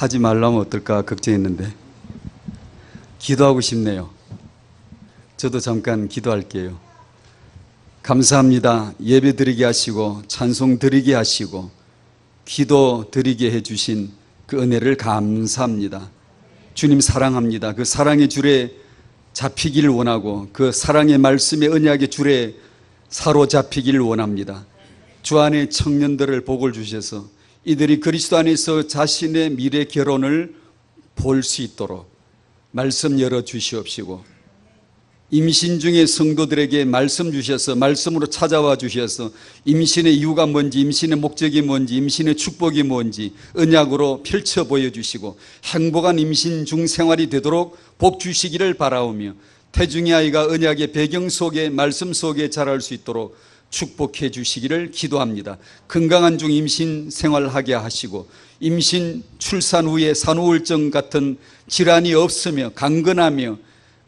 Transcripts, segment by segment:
하지 말라면 어떨까 걱정했는데 기도하고 싶네요. 저도 잠깐 기도할게요. 감사합니다. 예배 드리게 하시고 찬송 드리게 하시고 기도 드리게 해주신 그 은혜를 감사합니다. 주님 사랑합니다. 그 사랑의 줄에 잡히기를 원하고 그 사랑의 말씀의 언약의 줄에 사로잡히기를 원합니다. 주 안에 청년들을 복을 주셔서 이들이 그리스도 안에서 자신의 미래 결혼을 볼 수 있도록 말씀 열어 주시옵시고, 임신 중에 성도들에게 말씀 주셔서 말씀으로 찾아와 주셔서 임신의 이유가 뭔지, 임신의 목적이 뭔지, 임신의 축복이 뭔지 언약으로 펼쳐 보여주시고 행복한 임신 중 생활이 되도록 복 주시기를 바라오며, 태중의 아이가 언약의 배경 속에 말씀 속에 자랄 수 있도록 축복해 주시기를 기도합니다. 건강한 중 임신 생활하게 하시고 임신 출산 후에 산후우울증 같은 질환이 없으며 강건하며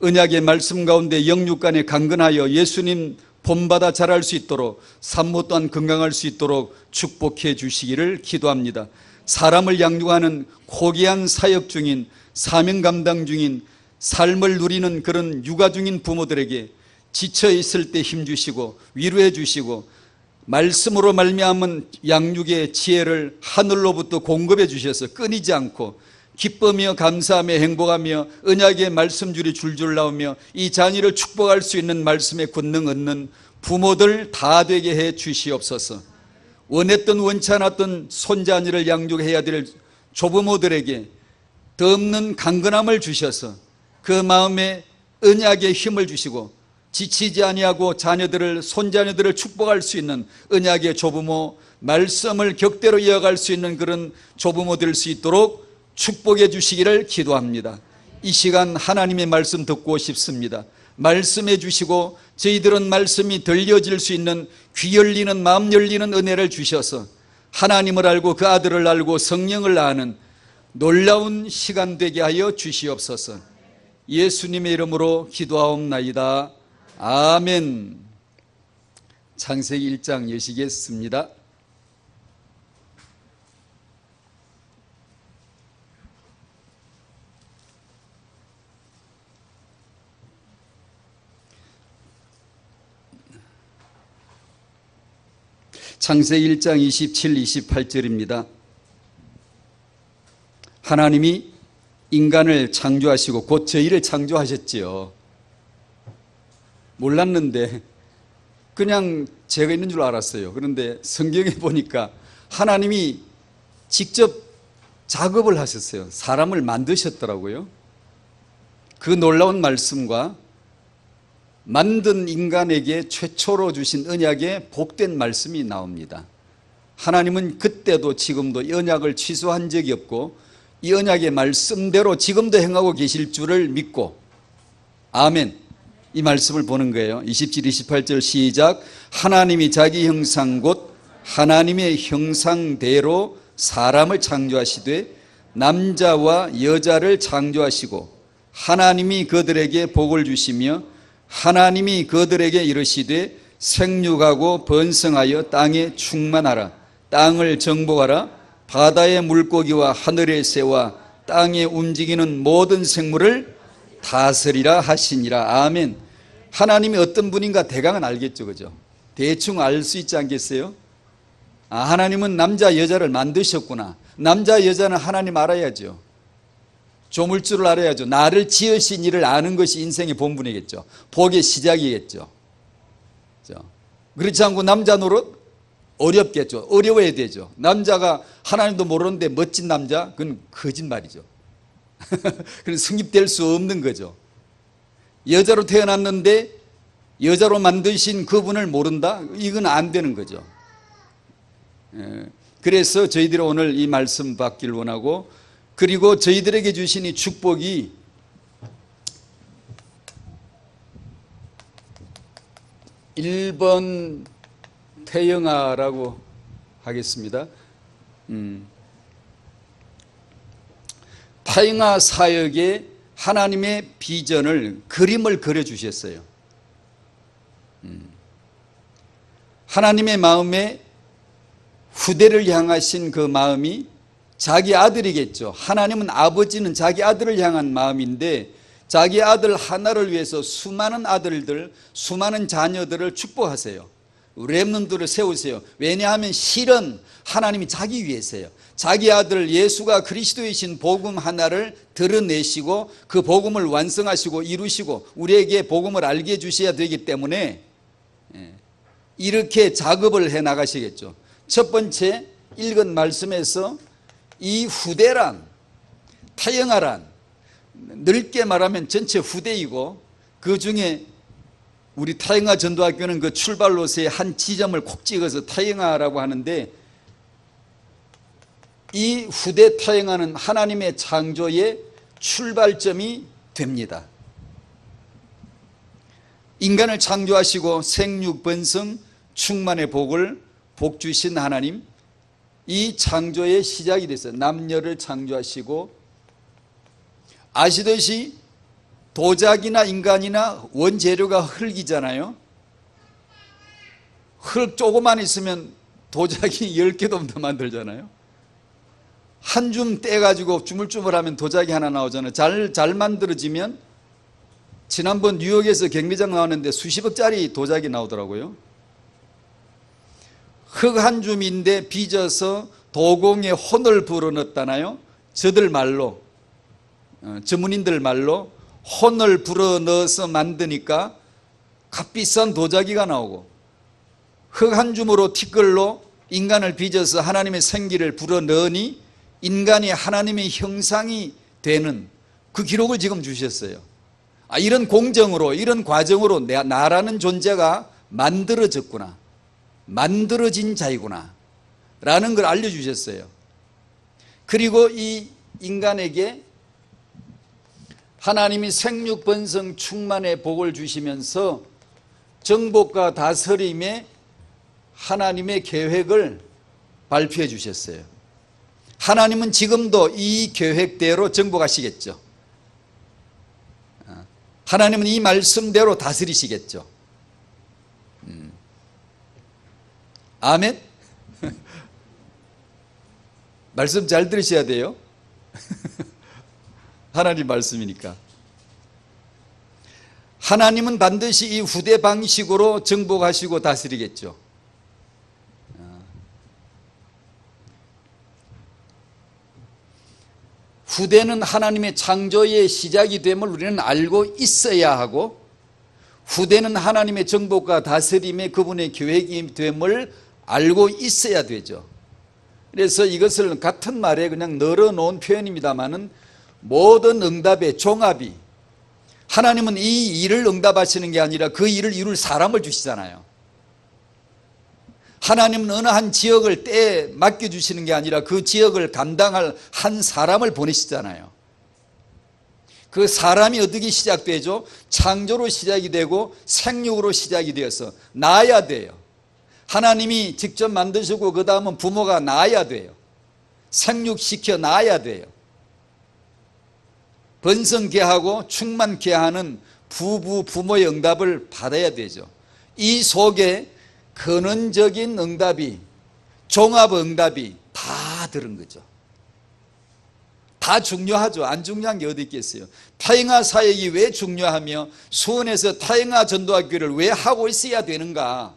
언약의 말씀 가운데 영육간에 강건하여 예수님 본받아 자랄 수 있도록 산모 또한 건강할 수 있도록 축복해 주시기를 기도합니다. 사람을 양육하는 고귀한 사역 중인, 사명 감당 중인, 삶을 누리는 그런 육아 중인 부모들에게 지쳐 있을 때 힘주시고 위로해 주시고 말씀으로 말미암은 양육의 지혜를 하늘로부터 공급해 주셔서 끊이지 않고 기쁘며 감사하며 행복하며 언약의 말씀줄이 줄줄 나오며 이 자녀를 축복할 수 있는 말씀의 권능 얻는 부모들 다 되게 해 주시옵소서. 원했던 원치 않았던 손자녀를 양육해야 될 조부모들에게 더 없는 강건함을 주셔서 그 마음에 언약의 힘을 주시고 지치지 아니하고 자녀들을, 손자녀들을 축복할 수 있는 언약의 조부모, 말씀을 격대로 이어갈 수 있는 그런 조부모 될 수 있도록 축복해 주시기를 기도합니다. 이 시간 하나님의 말씀 듣고 싶습니다. 말씀해 주시고 저희들은 말씀이 들려질 수 있는 귀 열리는, 마음 열리는 은혜를 주셔서 하나님을 알고 그 아들을 알고 성령을 아는 놀라운 시간 되게 하여 주시옵소서. 예수님의 이름으로 기도하옵나이다. 아멘. 창세기 1장 여시겠습니다. 창세기 1장 27, 28절입니다. 하나님이 인간을 창조하시고 곧 저희를 창조하셨지요. 몰랐는데 그냥 제가 있는 줄 알았어요. 그런데 성경에 보니까 하나님이 직접 작업을 하셨어요. 사람을 만드셨더라고요. 그 놀라운 말씀과 만든 인간에게 최초로 주신 언약의 복된 말씀이 나옵니다. 하나님은 그때도 지금도 이 언약을 취소한 적이 없고 이 언약의 말씀대로 지금도 행하고 계실 줄을 믿고, 아멘, 이 말씀을 보는 거예요. 27, 28절 시작. 하나님이 자기 형상 곧 하나님의 형상대로 사람을 창조하시되 남자와 여자를 창조하시고 하나님이 그들에게 복을 주시며 하나님이 그들에게 이르시되 생육하고 번성하여 땅에 충만하라. 땅을 정복하라. 바다의 물고기와 하늘의 새와 땅에 움직이는 모든 생물을 다스리라 하시니라. 아멘. 하나님이 어떤 분인가 대강은 알겠죠, 그죠? 대충 알 수 있지 않겠어요? 하나님은 남자 여자를 만드셨구나. 남자 여자는 하나님 알아야죠. 조물주를 알아야죠. 나를 지으신 이를 아는 것이 인생의 본분이겠죠. 복의 시작이겠죠. 그렇지 않고 남자 노릇 어렵겠죠. 어려워야 되죠. 남자가 하나님도 모르는데 멋진 남자, 그건 거짓말이죠. 그건 성립될 수 없는 거죠. 여자로 태어났는데 여자로 만드신 그분을 모른다? 이건 안 되는 거죠. 그래서 저희들이 오늘 이 말씀 받기를 원하고, 그리고 저희들에게 주신 이 축복이 (1번) 태영아라고 하겠습니다. 태영아 사역에 하나님의 비전을, 그림을 그려주셨어요. 하나님의 마음에 후대를 향하신 그 마음이 자기 아들이겠죠. 하나님은 아버지는 자기 아들을 향한 마음인데 자기 아들 하나를 위해서 수많은 아들들, 수많은 자녀들을 축복하세요. 렘넌트를 세우세요. 왜냐하면 실은 하나님이 자기 위해서요. 자기 아들 예수가 그리스도이신 복음 하나를 드러내시고 그 복음을 완성하시고 이루시고 우리에게 복음을 알게 해주셔야 되기 때문에 이렇게 작업을 해 나가시겠죠. 첫 번째 읽은 말씀에서 이 후대란, 타영아란, 넓게 말하면 전체 후대이고 그 중에 우리 타영아 전도학교는 그 출발로서의 한 지점을 콕 찍어서 타영아라고 하는데 이 후대 타영아는 하나님의 창조의 출발점이 됩니다. 인간을 창조하시고 생육번성 충만의 복을 복 주신 하나님, 이 창조의 시작이 됐어요. 남녀를 창조하시고 아시듯이 도자기나 인간이나 원재료가 흙이잖아요. 흙 조금만 있으면 도자기 10개도 더 만들잖아요. 한 줌 떼가지고 주물주물하면 도자기 하나 나오잖아요. 잘 만들어지면 지난번 뉴욕에서 경매장 나왔는데 수십억짜리 도자기 나오더라고요. 흙 한 줌인데 빚어서 도공에 혼을 불어넣었다나요? 저들 말로, 전문인들 말로 혼을 불어넣어서 만드니까 값비싼 도자기가 나오고 흙 한 줌으로 티끌로 인간을 빚어서 하나님의 생기를 불어넣으니 인간이 하나님의 형상이 되는 그 기록을 지금 주셨어요. 이런 공정으로 이런 과정으로 나라는 존재가 만들어졌구나, 만들어진 자이구나 라는 걸 알려주셨어요. 그리고 이 인간에게 하나님이 생육번성 충만의 복을 주시면서 정복과 다스림의 하나님의 계획을 발표해 주셨어요. 하나님은 지금도 이 계획대로 정복하시겠죠. 하나님은 이 말씀대로 다스리시겠죠. 아멘? 말씀 잘 들으셔야 돼요. 하나님 말씀이니까. 하나님은 반드시 이 후대 방식으로 정복하시고 다스리겠죠. 후대는 하나님의 창조의 시작이 됨을 우리는 알고 있어야 하고 후대는 하나님의 정복과 다스림의 그분의 계획이 됨을 알고 있어야 되죠. 그래서 이것을 같은 말에 그냥 널어놓은 표현입니다마는 모든 응답의 종합이 하나님은 이 일을 응답하시는 게 아니라 그 일을 이룰 사람을 주시잖아요. 하나님은 어느 한 지역을 때에 맡겨주시는 게 아니라 그 지역을 감당할 한 사람을 보내시잖아요. 그 사람이 어떻게 시작되죠? 창조로 시작이 되고 생육으로 시작이 되어서 낳아야 돼요. 하나님이 직접 만드시고 그 다음은 부모가 낳아야 돼요. 생육시켜 낳아야 돼요. 번성케하고 충만케 하는 부모의 응답을 받아야 되죠. 이 속에 근원적인 응답이, 종합 응답이 다 들은 거죠. 다 중요하죠. 안 중요한 게 어디 있겠어요. 타영아 사역이 왜 중요하며 수원에서 타영아 전도학교를 왜 하고 있어야 되는가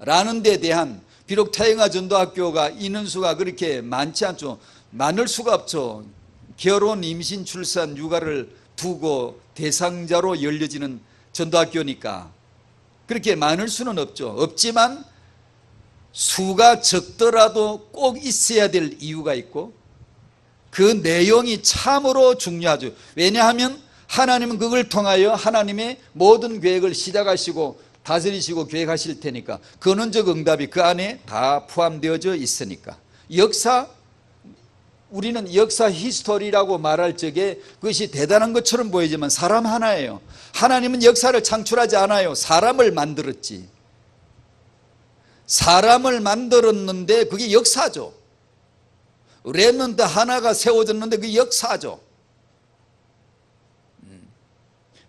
라는 데 대한, 비록 타영아 전도학교가 인원수가 그렇게 많지 않죠. 많을 수가 없죠. 결혼, 임신, 출산, 육아를 두고 대상자로 열려지는 전도학교니까 그렇게 많을 수는 없죠. 없지만 수가 적더라도 꼭 있어야 될 이유가 있고 그 내용이 참으로 중요하죠. 왜냐하면 하나님은 그걸 통하여 하나님의 모든 계획을 시작하시고 다스리시고 계획하실 테니까, 근원적 응답이 그 안에 다 포함되어져 있으니까. 우리는 역사 히스토리라고 말할 적에 그것이 대단한 것처럼 보이지만 사람 하나예요. 하나님은 역사를 창출하지 않아요. 사람을 만들었지. 사람을 만들었는데 그게 역사죠. 렘넌트 하나가 세워졌는데 그게 역사죠.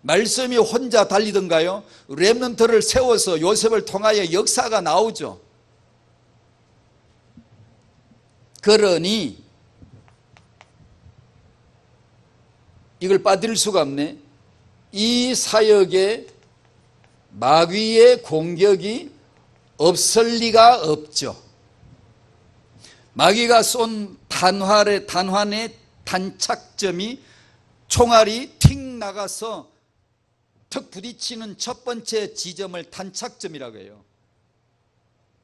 말씀이 혼자 달리던가요? 렘넌트를 세워서 요셉을 통하여 역사가 나오죠. 그러니 이걸 빠뜨릴 수가 없네. 이 사역에 마귀의 공격이 없을 리가 없죠. 마귀가 쏜 단환의 단착점이 총알이 틱 나가서 턱 부딪히는 첫 번째 지점을 단착점이라고 해요.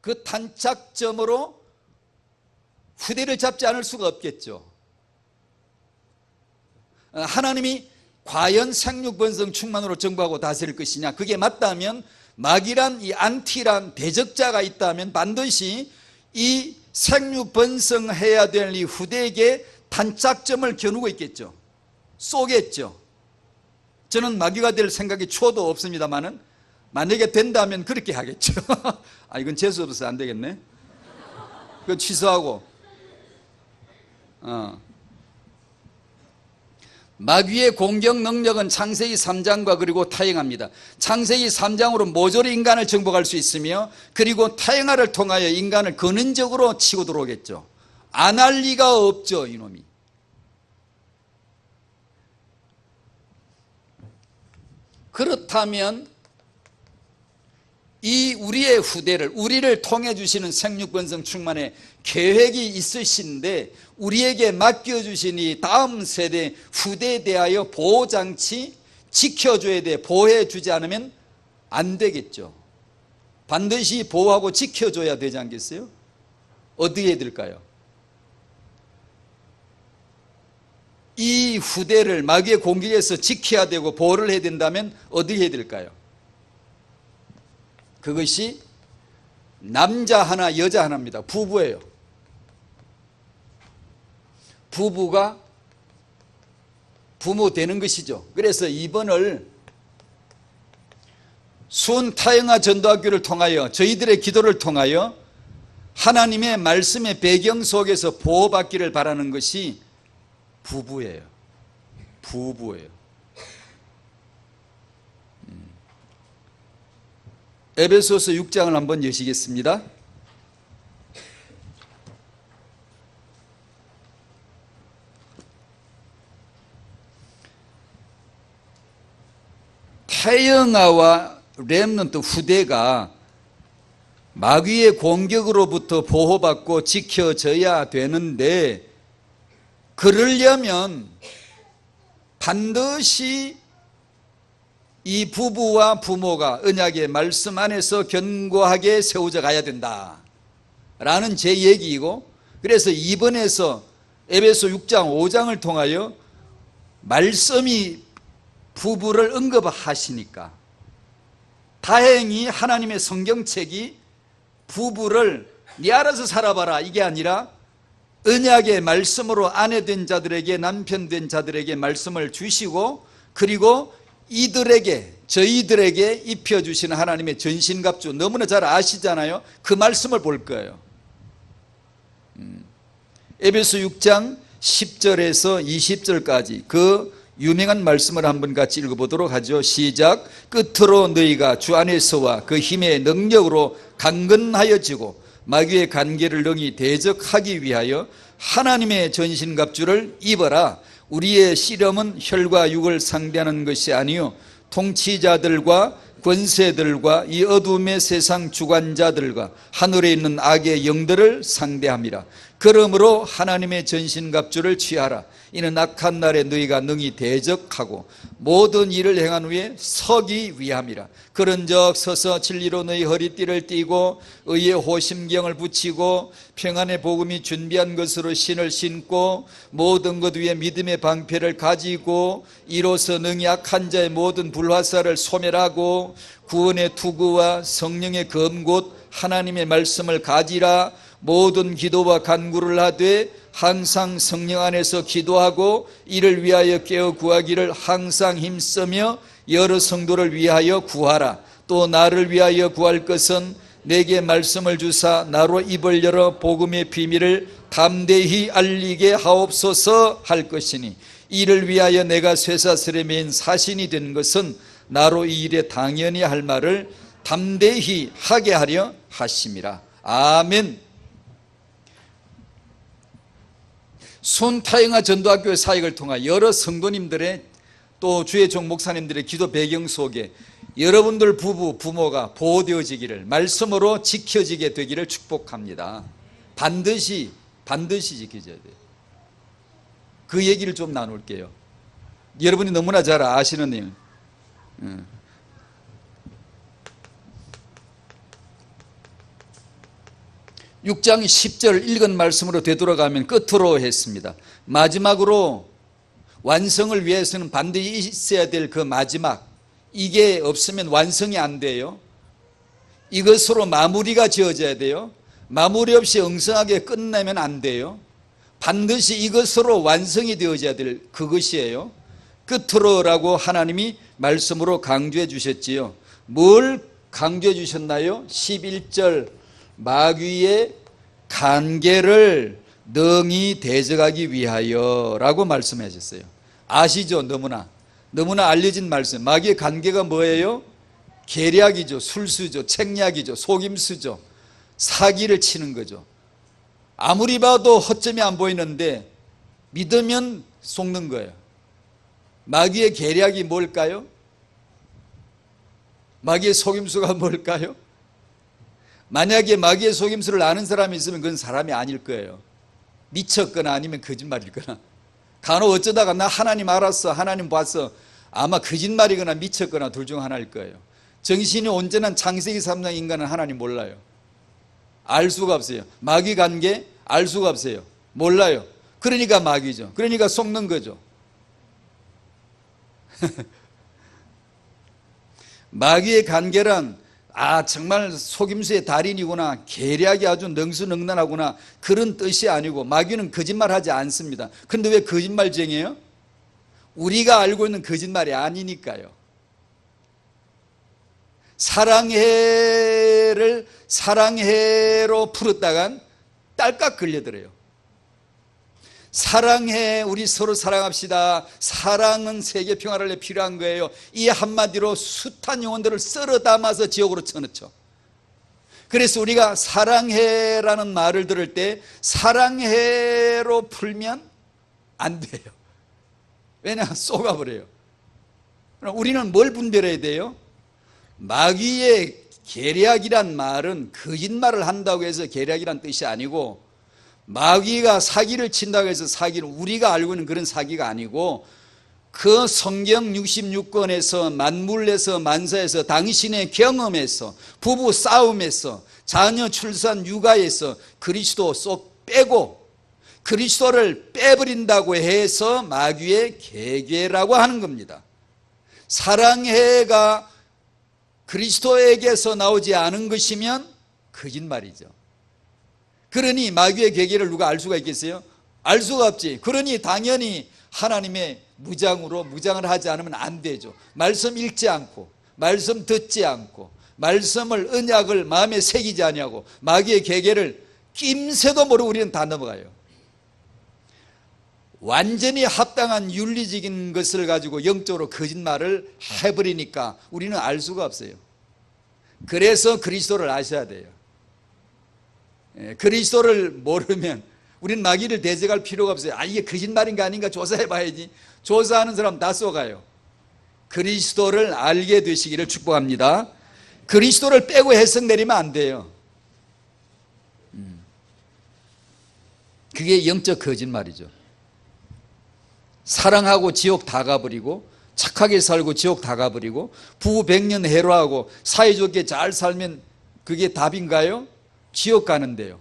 그 단착점으로 후대를 잡지 않을 수가 없겠죠. 하나님이 과연 생육번성 충만으로 정복하고 다스릴 것이냐, 그게 맞다면 마귀란 이 안티란 대적자가 있다면 반드시 이 생육번성해야 될 이 후대에게 단착점을 겨누고 있겠죠. 쏘겠죠. 저는 마귀가 될 생각이 초도 없습니다만은 만약에 된다면 그렇게 하겠죠. 아, 이건 재수없어서 안 되겠네. 그거 취소하고. 마귀의 공격 능력은 창세기 3장과 그리고 타행합니다. 창세기 3장으로 모조리 인간을 정복할 수 있으며, 그리고 타행화를 통하여 인간을 근원적으로 치고 들어오겠죠. 안 할 리가 없죠, 이놈이. 그렇다면 이 우리의 후대를, 우리를 통해 주시는 생육번성 충만의 계획이 있으신데 우리에게 맡겨주신 이 다음 세대 후대에 대하여 보호장치 지켜줘야 돼. 보호해주지 않으면 안 되겠죠. 반드시 보호하고 지켜줘야 되지 않겠어요? 어떻게 해야 될까요? 이 후대를 마귀의 공격에서 지켜야 되고 보호를 해야 된다면 어떻게 해야 될까요? 그것이 남자 하나 여자 하나입니다. 부부예요. 부부가 부모 되는 것이죠. 그래서 이번을 순타영아 전도학교를 통하여 저희들의 기도를 통하여 하나님의 말씀의 배경 속에서 보호받기를 바라는 것이 부부예요. 부부예요. 에베소서 6장을 한번 여시겠습니다. 태영아와 렘넌트 후대가 마귀의 공격으로부터 보호받고 지켜져야 되는데, 그러려면 반드시 이 부부와 부모가 언약의 말씀 안에서 견고하게 세워져 가야 된다라는 제 얘기이고, 그래서 이번에서 에베소 6장 5장을 통하여 말씀이 부부를 언급하시니까, 다행히 하나님의 성경책이 부부를 네 알아서 살아봐라 이게 아니라 언약의 말씀으로 아내 된 자들에게, 남편 된 자들에게 말씀을 주시고, 그리고 이들에게, 저희들에게 입혀주시는 하나님의 전신갑주, 너무나 잘 아시잖아요. 그 말씀을 볼 거예요. 에베소 6장 10절에서 20절까지 그 유명한 말씀을 한번 같이 읽어보도록 하죠. 시작. 끝으로 너희가 주 안에서와 그 힘의 능력으로 강건하여지고 마귀의 관계를 능히 대적하기 위하여 하나님의 전신갑주를 입어라. 우리의 씨름은 혈과 육을 상대하는 것이 아니요 통치자들과 권세들과 이 어둠의 세상 주관자들과 하늘에 있는 악의 영들을 상대함이라. 그러므로 하나님의 전신갑주를 취하라. 이는 악한 날에 너희가 능히 대적하고 모든 일을 행한 후에 서기 위함이라. 그런즉 서서 진리로 너희 허리띠를 띠고 의의 호심경을 붙이고 평안의 복음이 준비한 것으로 신을 신고 모든 것 위에 믿음의 방패를 가지고 이로써 능히 악한 자의 모든 불화살을 소멸하고 구원의 투구와 성령의 검곧 하나님의 말씀을 가지라. 모든 기도와 간구를 하되 항상 성령 안에서 기도하고 이를 위하여 깨어 구하기를 항상 힘쓰며 여러 성도를 위하여 구하라. 또 나를 위하여 구할 것은 내게 말씀을 주사 나로 입을 열어 복음의 비밀을 담대히 알리게 하옵소서 할 것이니, 이를 위하여 내가 쇠사슬에 매인 사신이 된 것은 나로 이 일에 당연히 할 말을 담대히 하게 하려 하심이라. 아멘. 순타영아 전도학교의 사역을 통해 여러 성도님들의 또 주의 종 목사님들의 기도 배경 속에 여러분들 부모가 보호되어지기를, 말씀으로 지켜지게 되기를 축복합니다. 반드시 지켜져야 돼요. 그 얘기를 좀 나눌게요. 여러분이 너무나 잘 아시는 일. 6장 10절 읽은 말씀으로 되돌아가면 끝으로 했습니다. 마지막으로 완성을 위해서는 반드시 있어야 될 그 마지막, 이게 없으면 완성이 안 돼요. 이것으로 마무리가 지어져야 돼요. 마무리 없이 엉성하게 끝내면 안 돼요. 반드시 이것으로 완성이 되어져야 될 그것이에요. 끝으로라고 하나님이 말씀으로 강조해 주셨지요. 뭘 강조해 주셨나요? 11절 마귀의 간계를 능히 대적하기 위하여 라고 말씀하셨어요. 아시죠? 너무나 알려진 말씀. 마귀의 간계가 뭐예요? 계략이죠, 술수죠, 책략이죠, 속임수죠, 사기를 치는 거죠. 아무리 봐도 허점이 안 보이는데 믿으면 속는 거예요. 마귀의 계략이 뭘까요? 마귀의 속임수가 뭘까요? 만약에 마귀의 속임수를 아는 사람이 있으면 그건 사람이 아닐 거예요. 미쳤거나 아니면 거짓말이거나. 간혹 어쩌다가 나 하나님 알았어, 하나님 봤어, 아마 거짓말이거나 미쳤거나 둘 중 하나일 거예요. 정신이 온전한 창세기 3장 인간은 하나님 몰라요. 알 수가 없어요. 마귀 관계 알 수가 없어요. 몰라요. 그러니까 마귀죠. 그러니까 속는 거죠. 마귀의 관계란 정말 속임수의 달인이구나, 계략이 아주 능수능란하구나, 그런 뜻이 아니고, 마귀는 거짓말하지 않습니다. 그런데 왜 거짓말쟁이에요? 우리가 알고 있는 거짓말이 아니니까요. 사랑해를 사랑해로 풀었다간 딸깍 걸려들어요. 사랑해, 우리 서로 사랑합시다, 사랑은 세계 평화를 위해 필요한 거예요, 이 한마디로 숱한 영혼들을 썰어 담아서 지옥으로 쳐넣죠. 그래서 우리가 사랑해라는 말을 들을 때 사랑해로 풀면 안 돼요. 왜냐? 쏘가버려요. 우리는 뭘 분별해야 돼요? 마귀의 계략이란 말은 거짓말을 한다고 해서 계략이란 뜻이 아니고, 마귀가 사기를 친다고 해서 사기는 우리가 알고 있는 그런 사기가 아니고, 그 성경 66권에서 만물에서 만사에서 당신의 경험에서 부부 싸움에서 자녀 출산 육아에서 그리스도 쏙 빼고 그리스도를 빼버린다고 해서 마귀의 계계라고 하는 겁니다. 사랑해가 그리스도에게서 나오지 않은 것이면 거짓말이죠. 그러니 마귀의 계계를 누가 알 수가 있겠어요? 알 수가 없지. 그러니 당연히 하나님의 무장을 하지 않으면 안 되죠. 말씀 읽지 않고, 말씀 듣지 않고, 말씀을, 언약을 마음에 새기지 아니하고 마귀의 계계를 낌새도 모르고 우리는 다 넘어가요. 완전히 합당한 윤리적인 것을 가지고 영적으로 거짓말을 해버리니까 우리는 알 수가 없어요. 그래서 그리스도를 아셔야 돼요. 그리스도를 모르면 우리는 마귀를 대적할 필요가 없어요. 이게 거짓말인가 아닌가 조사해 봐야지. 조사하는 사람 다 쏘가요. 그리스도를 알게 되시기를 축복합니다. 그리스도를 빼고 해석 내리면 안 돼요. 그게 영적 거짓말이죠. 사랑하고 지옥 다 가버리고, 착하게 살고 지옥 다 가버리고, 부부 100년 해로하고 사이좋게 잘 살면 그게 답인가요? 지옥 가는데요.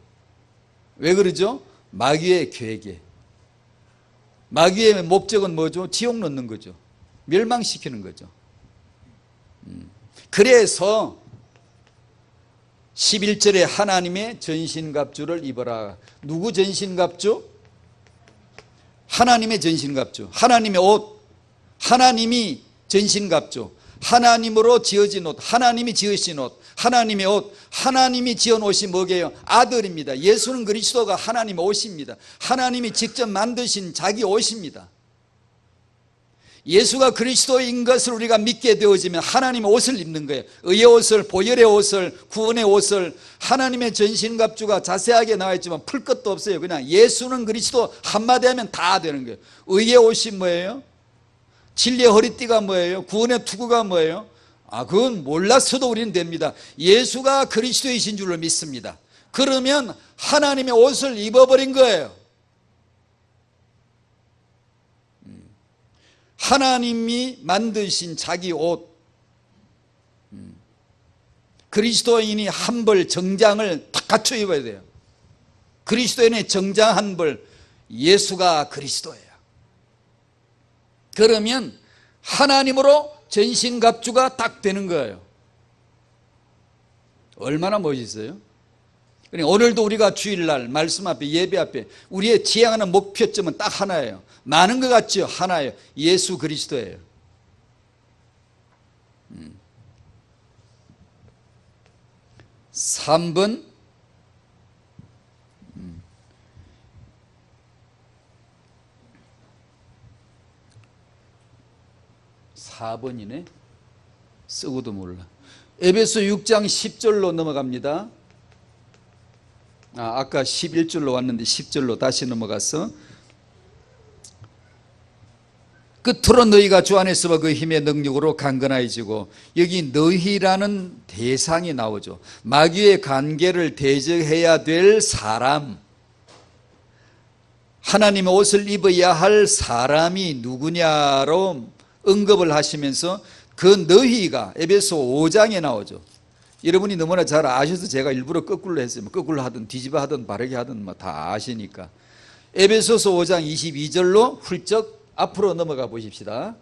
왜 그러죠? 마귀의 계획에. 마귀의 목적은 뭐죠? 지옥 넣는 거죠. 멸망시키는 거죠. 그래서 11절에 하나님의 전신갑주를 입어라. 누구 전신갑주? 하나님의 전신갑주, 하나님의 옷, 하나님이 전신갑주, 하나님으로 지어진 옷, 하나님이 지으신 옷, 하나님의 옷, 하나님이 지은 옷이 뭐게요? 아들입니다. 예수는 그리스도가 하나님의 옷입니다. 하나님이 직접 만드신 자기 옷입니다. 예수가 그리스도인 것을 우리가 믿게 되어지면 하나님의 옷을 입는 거예요. 의의 옷을, 보혈의 옷을, 구원의 옷을. 하나님의 전신갑주가 자세하게 나와 있지만 풀 것도 없어요. 그냥 예수는 그리스도 한마디 하면 다 되는 거예요. 의의 옷이 뭐예요? 진리의 허리띠가 뭐예요? 구원의 투구가 뭐예요? 그건 몰랐어도 우리는 됩니다. 예수가 그리스도이신 줄로 믿습니다. 그러면 하나님의 옷을 입어버린 거예요. 하나님이 만드신 자기 옷, 그리스도인이 한 벌 정장을 딱 갖춰 입어야 돼요. 그리스도인의 정장 한 벌, 예수가 그리스도예요. 그러면 하나님으로 전신갑주가 딱 되는 거예요. 얼마나 멋있어요? 그러니까 오늘도 우리가 주일날 말씀 앞에, 예배 앞에 우리의 지향하는 목표점은 딱 하나예요. 많은 것 같죠? 하나예요. 예수 그리스도예요. 3번, (4번이네) 쓰고도 몰라. 에베소 6장 10절로 넘어갑니다. 아까 11절로 왔는데 10절로 다시 넘어가서, 끝으로 너희가 주 안에서와 그 힘의 능력으로 강건해지고, 여기 너희라는 대상이 나오죠. 마귀의 관계를 대적해야 될 사람, 하나님의 옷을 입어야 할 사람이 누구냐로 언급을 하시면서 그 너희가 에베소 5장에 나오죠. 여러분이 너무나 잘 아셔서 제가 일부러 거꾸로 했어요. 거꾸로 하든 뒤집어 하든 바르게 하든 다 아시니까. 에베소서 5장 22절로 훌쩍 앞으로 넘어가 보십시다.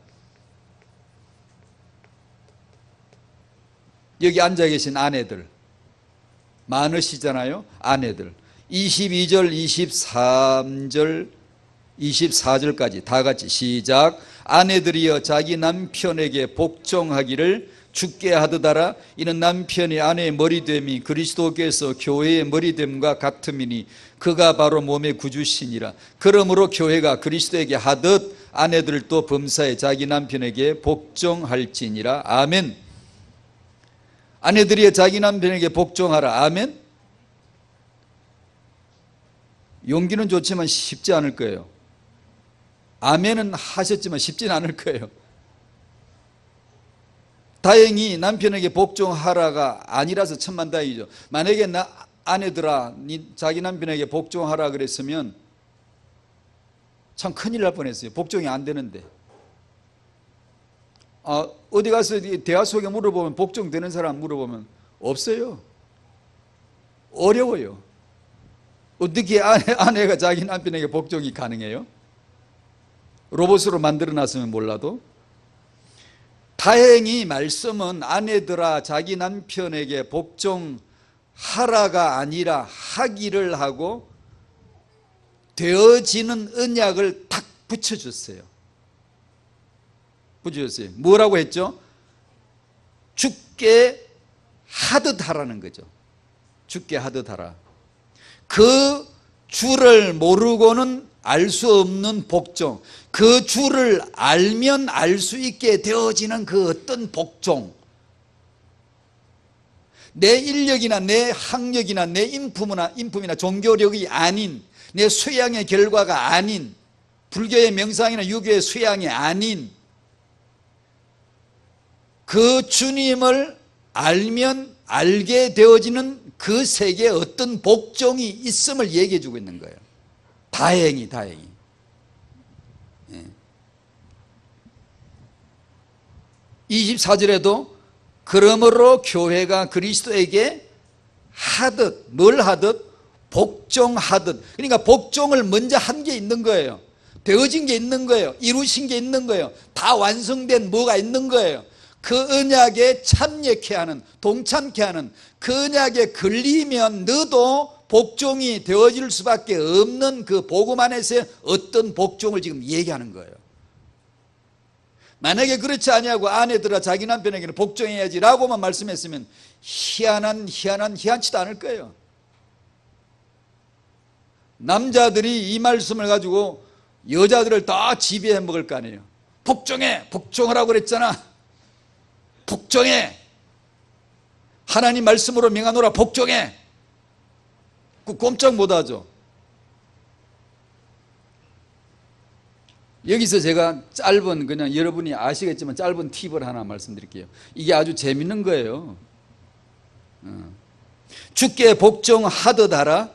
여기 앉아 계신 아내들 많으시잖아요. 아내들 22절, 23절, 24절까지 다 같이 시작. 아내들이여 자기 남편에게 복종하기를 주께 하듯하라. 이는 남편이 아내의 머리됨이 그리스도께서 교회의 머리됨과 같음이니 그가 바로 몸의 구주시니라. 그러므로 교회가 그리스도에게 하듯 아내들도 범사에 자기 남편에게 복종할지니라. 아멘. 아내들이여 자기 남편에게 복종하라. 아멘. 용기는 좋지만 쉽지 않을 거예요. 아멘은 하셨지만 쉽지는 않을 거예요. 다행히 남편에게 복종하라가 아니라서 천만다행이죠. 만약에 아내들아 자기 남편에게 복종하라 그랬으면 참 큰일 날 뻔했어요. 복종이 안 되는데. 어디 가서 대화 속에 물어보면 복종되는 사람 물어보면 없어요. 어려워요. 어떻게 아내가 자기 남편에게 복종이 가능해요? 로봇으로 만들어놨으면 몰라도. 다행히 말씀은 아내들아 자기 남편에게 복종하라가 아니라 하기를 하고 되어지는 언약을 탁 붙여줬어요. 붙여줬어요. 뭐라고 했죠? 주께 하듯 하라는 거죠. 주께 하듯 하라. 그 주를 모르고는 알 수 없는 복종, 그 주를 알면 알 수 있게 되어지는 그 어떤 복종, 내 인력이나 내 학력이나 내 인품이나 종교력이 아닌, 내 수양의 결과가 아닌, 불교의 명상이나 유교의 수양이 아닌 그 주님을 알면 알게 되어지는 그 세계에 어떤 복종이 있음을 얘기해 주고 있는 거예요. 다행히. 예. 24절에도 그러므로 교회가 그리스도에게 하듯, 뭘 하듯? 복종하듯. 그러니까 복종을 먼저 한 게 있는 거예요. 되어진 게 있는 거예요. 이루신 게 있는 거예요. 다 완성된 뭐가 있는 거예요. 그 언약에 참여케 하는, 동참케 하는, 그 언약에 걸리면 너도 복종이 되어질 수밖에 없는 그 복음 안에서의 어떤 복종을 지금 얘기하는 거예요. 만약에 그렇지 아니하고 아내들아 자기 남편에게는 복종해야지 라고만 말씀했으면 희한치도 않을 거예요. 남자들이 이 말씀을 가지고 여자들을 다 지배해 먹을 거 아니에요. 복종해, 복종하라고 그랬잖아. 복종해. 하나님 말씀으로 명하노라. 복종해. 꼼짝 못하죠. 여기서 제가 짧은, 그냥 여러분이 아시겠지만 짧은 팁을 하나 말씀드릴게요. 이게 아주 재밌는 거예요. 주께 복종하듯 하라.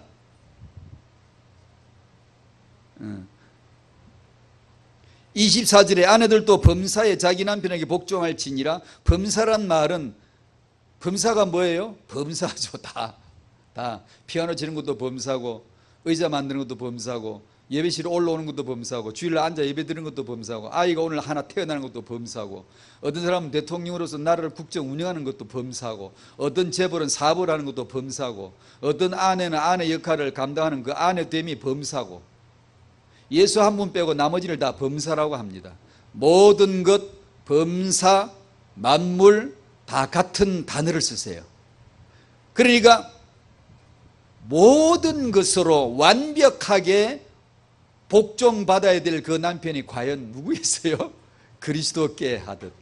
24절에 아내들도 범사에 자기 남편에게 복종할지니라. 범사란 말은, 범사가 뭐예요? 범사죠. 다 피아노 치는 것도 범사고, 의자 만드는 것도 범사고, 예배실에 올라오는 것도 범사고, 주일날 앉아 예배 드리는 것도 범사고, 아이가 오늘 하나 태어나는 것도 범사고, 어떤 사람은 대통령으로서 나라를 국정 운영하는 것도 범사고, 어떤 재벌은 사업을 하는 것도 범사고, 어떤 아내는 아내 역할을 감당하는 그 아내됨이 범사고, 예수 한 분 빼고 나머지를 다 범사라고 합니다. 모든 것, 범사, 만물 다 같은 단어를 쓰세요. 그러니까 모든 것으로 완벽하게 복종받아야 될 그 남편이 과연 누구였어요? 그리스도께 하듯.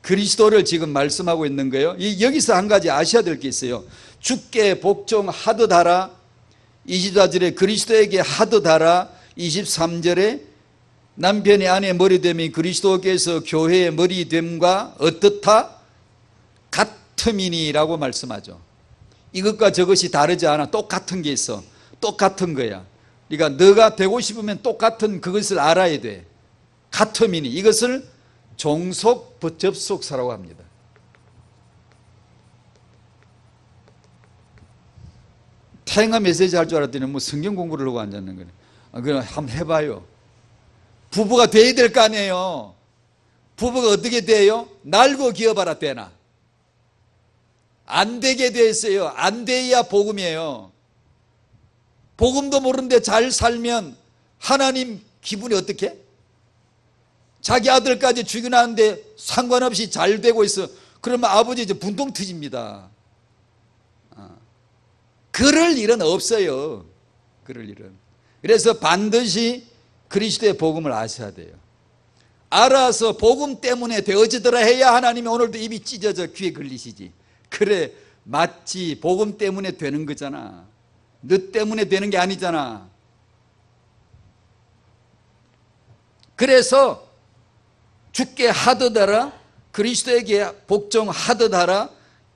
그리스도를 지금 말씀하고 있는 거예요. 여기서 한 가지 아셔야 될 게 있어요. 주께 복종하듯 하라. 24절에 그리스도에게 하듯 하라. 23절에 남편이 아내의 머리됨이 그리스도께서 교회의 머리됨과 어떻다? 같음이니라고 말씀하죠. 이것과 저것이 다르지 않아. 똑같은 게 있어. 똑같은 거야. 그러니까 너가 되고 싶으면 똑같은 그것을 알아야 돼. 같음이니. 이것을 종속 접속사라고 합니다. 태영아 메시지 할 줄 알았더니 뭐 성경 공부를 하고 앉았는 거네. 그럼 한번 해봐요. 부부가 돼야 될 거 아니에요. 부부가 어떻게 돼요? 날고 기어봐라 되나? 안 되게 돼 있어요. 안 돼야 복음이에요. 복음도 모르는데 잘 살면 하나님 기분이 어떻게? 자기 아들까지 죽여놨는데 상관없이 잘 되고 있어. 그러면 아버지 이제 분통 터집니다. 그럴 일은 없어요. 그럴 일은. 그래서 반드시 그리스도의 복음을 아셔야 돼요. 알아서 복음 때문에 되어지더라 해야 하나님이 오늘도 입이 찢어져 귀에 걸리시지. 그래 맞지. 복음 때문에 되는 거잖아. 너 때문에 되는 게 아니잖아. 그래서 주께 하듯 하라. 그리스도에게 복종하듯 하라.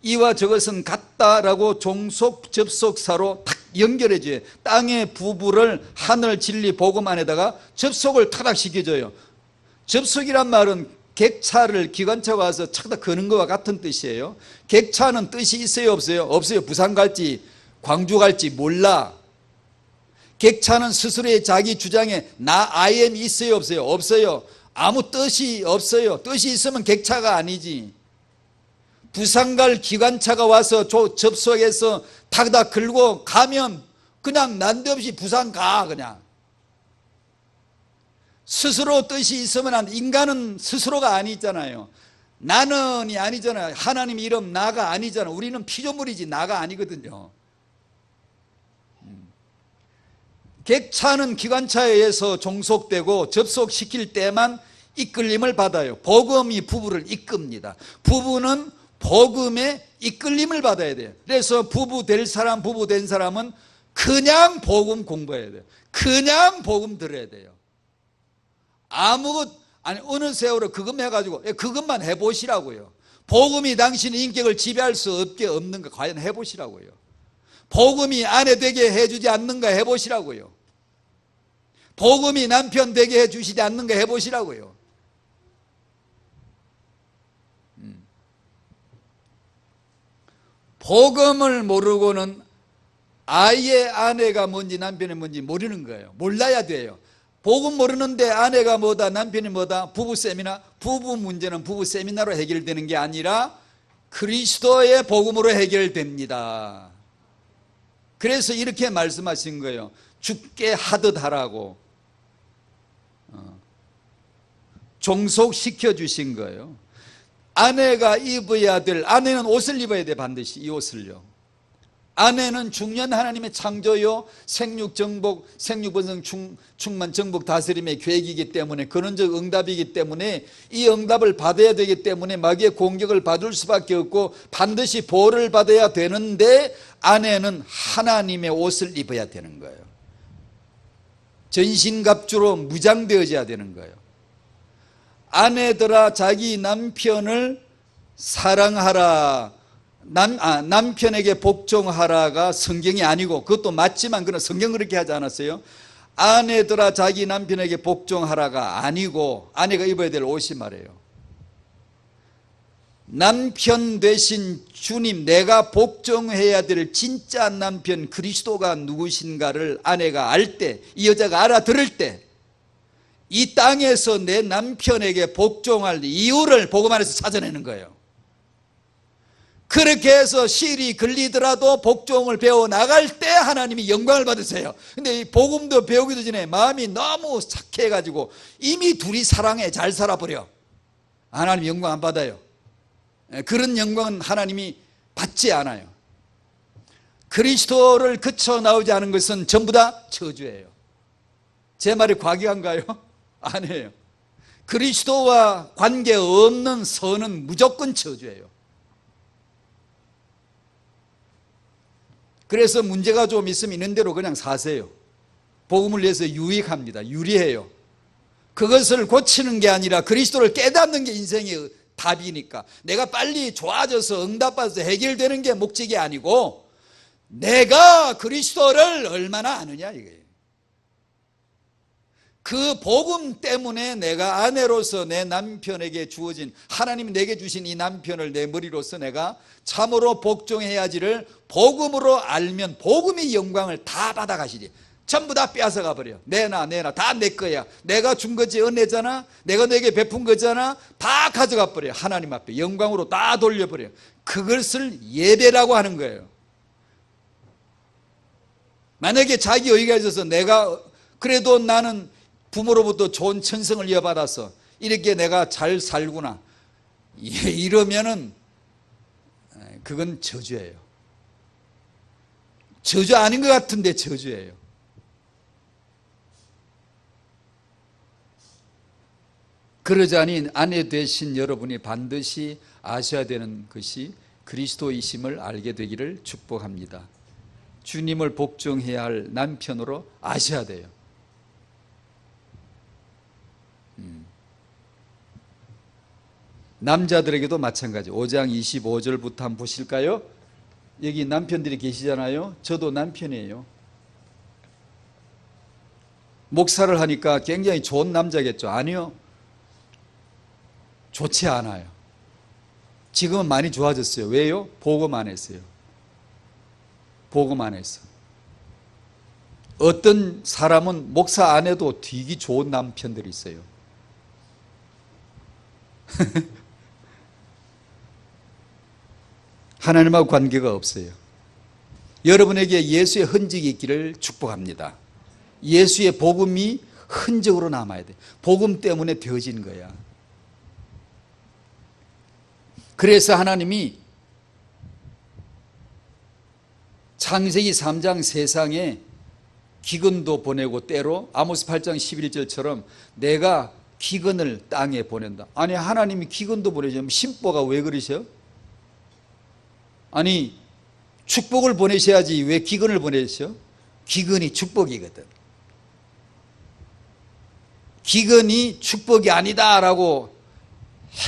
이와 저것은 같다라고 종속 접속사로 탁 연결해줘요. 땅의 부부를 하늘 진리 복음 안에다가 접속을 타닥 시켜줘요. 접속이란 말은 객차를 기관차가 와서 착다 거는 것과 같은 뜻이에요. 객차는 뜻이 있어요 없어요? 없어요. 부산 갈지 광주 갈지 몰라. 객차는 스스로의 자기 주장에 나 I am 있어요 없어요? 없어요. 아무 뜻이 없어요. 뜻이 있으면 객차가 아니지. 부산 갈 기관차가 와서 접속해서 타다 걸고 가면 그냥 난데없이 부산 가. 그냥 스스로 뜻이 있으면 안 돼. 인간은 스스로가 아니잖아요. 나는이 아니잖아요. 하나님 이름 나가 아니잖아. 우리는 피조물이지 나가 아니거든요. 객차는 기관차에 의해서 종속되고 접속시킬 때만 이끌림을 받아요. 복음이 부부를 이끕니다. 부부는 복음에 이끌림을 받아야 돼요. 그래서 부부 될 사람, 부부 된 사람은 그냥 복음 공부해야 돼요. 그냥 복음 들어야 돼요. 아니 어느 세월에 그것 해가지고 그것만 해보시라고요. 복음이 당신의 인격을 지배할 수 없는가 과연 해보시라고요. 복음이 아내 되게 해주지 않는가 해보시라고요. 복음이 남편 되게 해주시지 않는가 해보시라고요. 복음을 모르고는 아예 아내가 뭔지 남편이 뭔지 모르는 거예요. 몰라야 돼요. 복음 모르는데 아내가 뭐다 남편이 뭐다 부부 세미나, 부부 문제는 부부 세미나로 해결되는 게 아니라 그리스도의 복음으로 해결됩니다. 그래서 이렇게 말씀하신 거예요. 주께 하듯 하라고 종속시켜 주신 거예요. 아내가 입어야 될, 아내는 옷을 입어야 돼. 반드시 이 옷을요. 아내는 중년 하나님의 창조요 생육정복 생육번성 충만 정복 다스림의 계획이기 때문에 근원적 응답이기 때문에 이 응답을 받아야 되기 때문에 마귀의 공격을 받을 수밖에 없고 반드시 보호를 받아야 되는데 아내는 하나님의 옷을 입어야 되는 거예요. 전신갑주로 무장되어져야 되는 거예요. 아내들아 자기 남편을 사랑하라, 남편에게 복종하라가 성경이 아니고, 그것도 맞지만 그는 성경은 그렇게 하지 않았어요. 아내들아 자기 남편에게 복종하라가 아니고 아내가 입어야 될 옷이 말이에요. 남편 되신 주님, 내가 복종해야 될 진짜 남편 그리스도가 누구신가를 아내가 알 때, 이 여자가 알아들을 때 이 땅에서 내 남편에게 복종할 이유를 복음 안에서 찾아내는 거예요. 그렇게 해서 실이 걸리더라도 복종을 배워 나갈 때 하나님이 영광을 받으세요. 근데 이 복음도 배우기도 전에 마음이 너무 착해가지고 이미 둘이 사랑해 잘 살아버려. 하나님 영광 안 받아요. 그런 영광은 하나님이 받지 않아요. 그리스도를 거쳐 나오지 않은 것은 전부 다 저주예요. 제 말이 과격한가요? 아니에요. 그리스도와 관계없는 선은 무조건 저주예요. 그래서 문제가 좀 있으면 있는 대로 그냥 사세요. 복음을 위해서 유익합니다. 유리해요. 그것을 고치는 게 아니라 그리스도를 깨닫는 게 인생의 답이니까, 내가 빨리 좋아져서 응답받아서 해결되는 게 목적이 아니고 내가 그리스도를 얼마나 아느냐 이거예요. 그 복음 때문에 내가 아내로서 내 남편에게 주어진, 하나님이 내게 주신 이 남편을 내 머리로서 내가 참으로 복종해야지를 복음으로 알면 복음의 영광을 다 받아가시지. 전부 다 빼앗아가 버려. 내놔 다 내 거야. 내가 준 거지, 은혜잖아, 내가 내게 베푼 거잖아, 다 가져가 버려. 하나님 앞에 영광으로 다 돌려버려. 그것을 예배라고 하는 거예요. 만약에 자기 의의가 있어서 내가 그래도 나는 부모로부터 좋은 천성을 이어받아서 이렇게 내가 잘 살구나 이러면은 그건 저주예요. 저주 아닌 것 같은데 저주예요. 그러자니 아내 되신 여러분이 반드시 아셔야 되는 것이 그리스도이심을 알게 되기를 축복합니다. 주님을 복종해야 할 남편으로 아셔야 돼요. 남자들에게도 마찬가지. 5장 25절부터 한번 보실까요? 여기 남편들이 계시잖아요. 저도 남편이에요. 목사를 하니까 굉장히 좋은 남자겠죠? 아니요, 좋지 않아요. 지금은 많이 좋아졌어요. 왜요? 복음 안에서요. 복음 안에서. 어떤 사람은 목사 안 해도 되게 좋은 남편들이 있어요. 하나님하고 관계가 없어요. 여러분에게 예수의 흔적이 있기를 축복합니다. 예수의 복음이 흔적으로 남아야 돼. 복음 때문에 되어진 거야. 그래서 하나님이 창세기 3장 세상에 기근도 보내고 때로 아모스 8장 11절처럼 내가 기근을 땅에 보낸다. 아니, 하나님이 기근도 보내죠. 신보가 왜 그러셔? 아니, 축복을 보내셔야지 왜 기근을 보내셔? 기근이 축복이거든. 기근이 축복이 아니다라고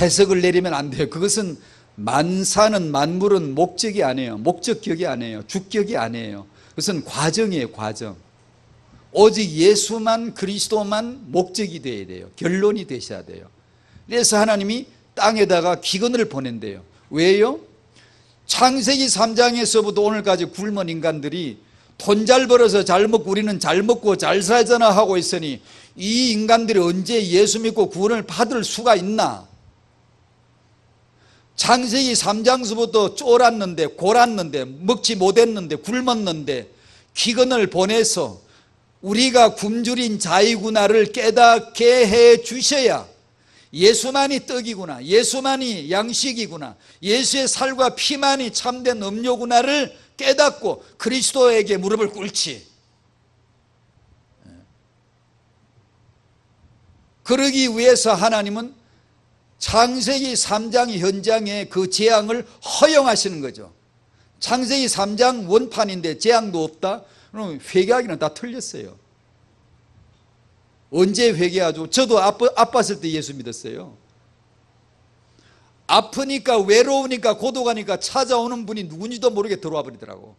해석을 내리면 안 돼요. 그것은 만사는 만물은 목적이 아니에요. 목적격이 아니에요. 주격이 아니에요. 그것은 과정이에요. 과정. 오직 예수만, 그리스도만 목적이 되어야 돼요. 결론이 되셔야 돼요. 그래서 하나님이 땅에다가 기근을 보낸대요. 왜요? 창세기 3장에서부터 오늘까지 굶은 인간들이 돈 잘 벌어서 잘 먹고 우리는 잘 먹고 잘 살잖아 하고 있으니 이 인간들이 언제 예수 믿고 구원을 받을 수가 있나? 창세기 3장서부터 쫄았는데, 골았는데, 먹지 못했는데, 굶었는데 기근을 보내서 우리가 굶주린 자이구나를 깨닫게 해 주셔야 예수만이 떡이구나, 예수만이 양식이구나, 예수의 살과 피만이 참된 음료구나를 깨닫고 그리스도에게 무릎을 꿇지. 그러기 위해서 하나님은 창세기 3장 현장에 그 재앙을 허용하시는 거죠. 창세기 3장 원판인데 재앙도 없다? 그럼 회개하기는 다 틀렸어요. 언제 회개하죠? 저도 아팠을 때 예수 믿었어요. 아프니까 외로우니까 고독하니까 찾아오는 분이 누군지도 모르게 들어와 버리더라고.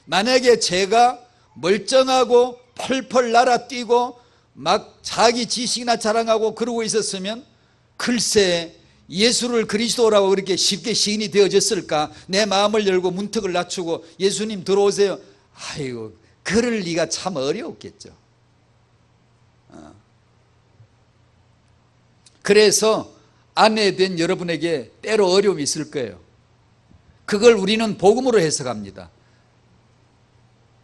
만약에 제가 멀쩡하고 펄펄 날아뛰고 막 자기 지식이나 자랑하고 그러고 있었으면 글쎄 예수를 그리스도라고 그렇게 쉽게 시인이 되어졌을까? 내 마음을 열고 문턱을 낮추고 예수님 들어오세요. 아이고 그럴 리가 참 어려웠겠죠. 그래서 아내 된 여러분에게 때로 어려움이 있을 거예요. 그걸 우리는 복음으로 해석합니다.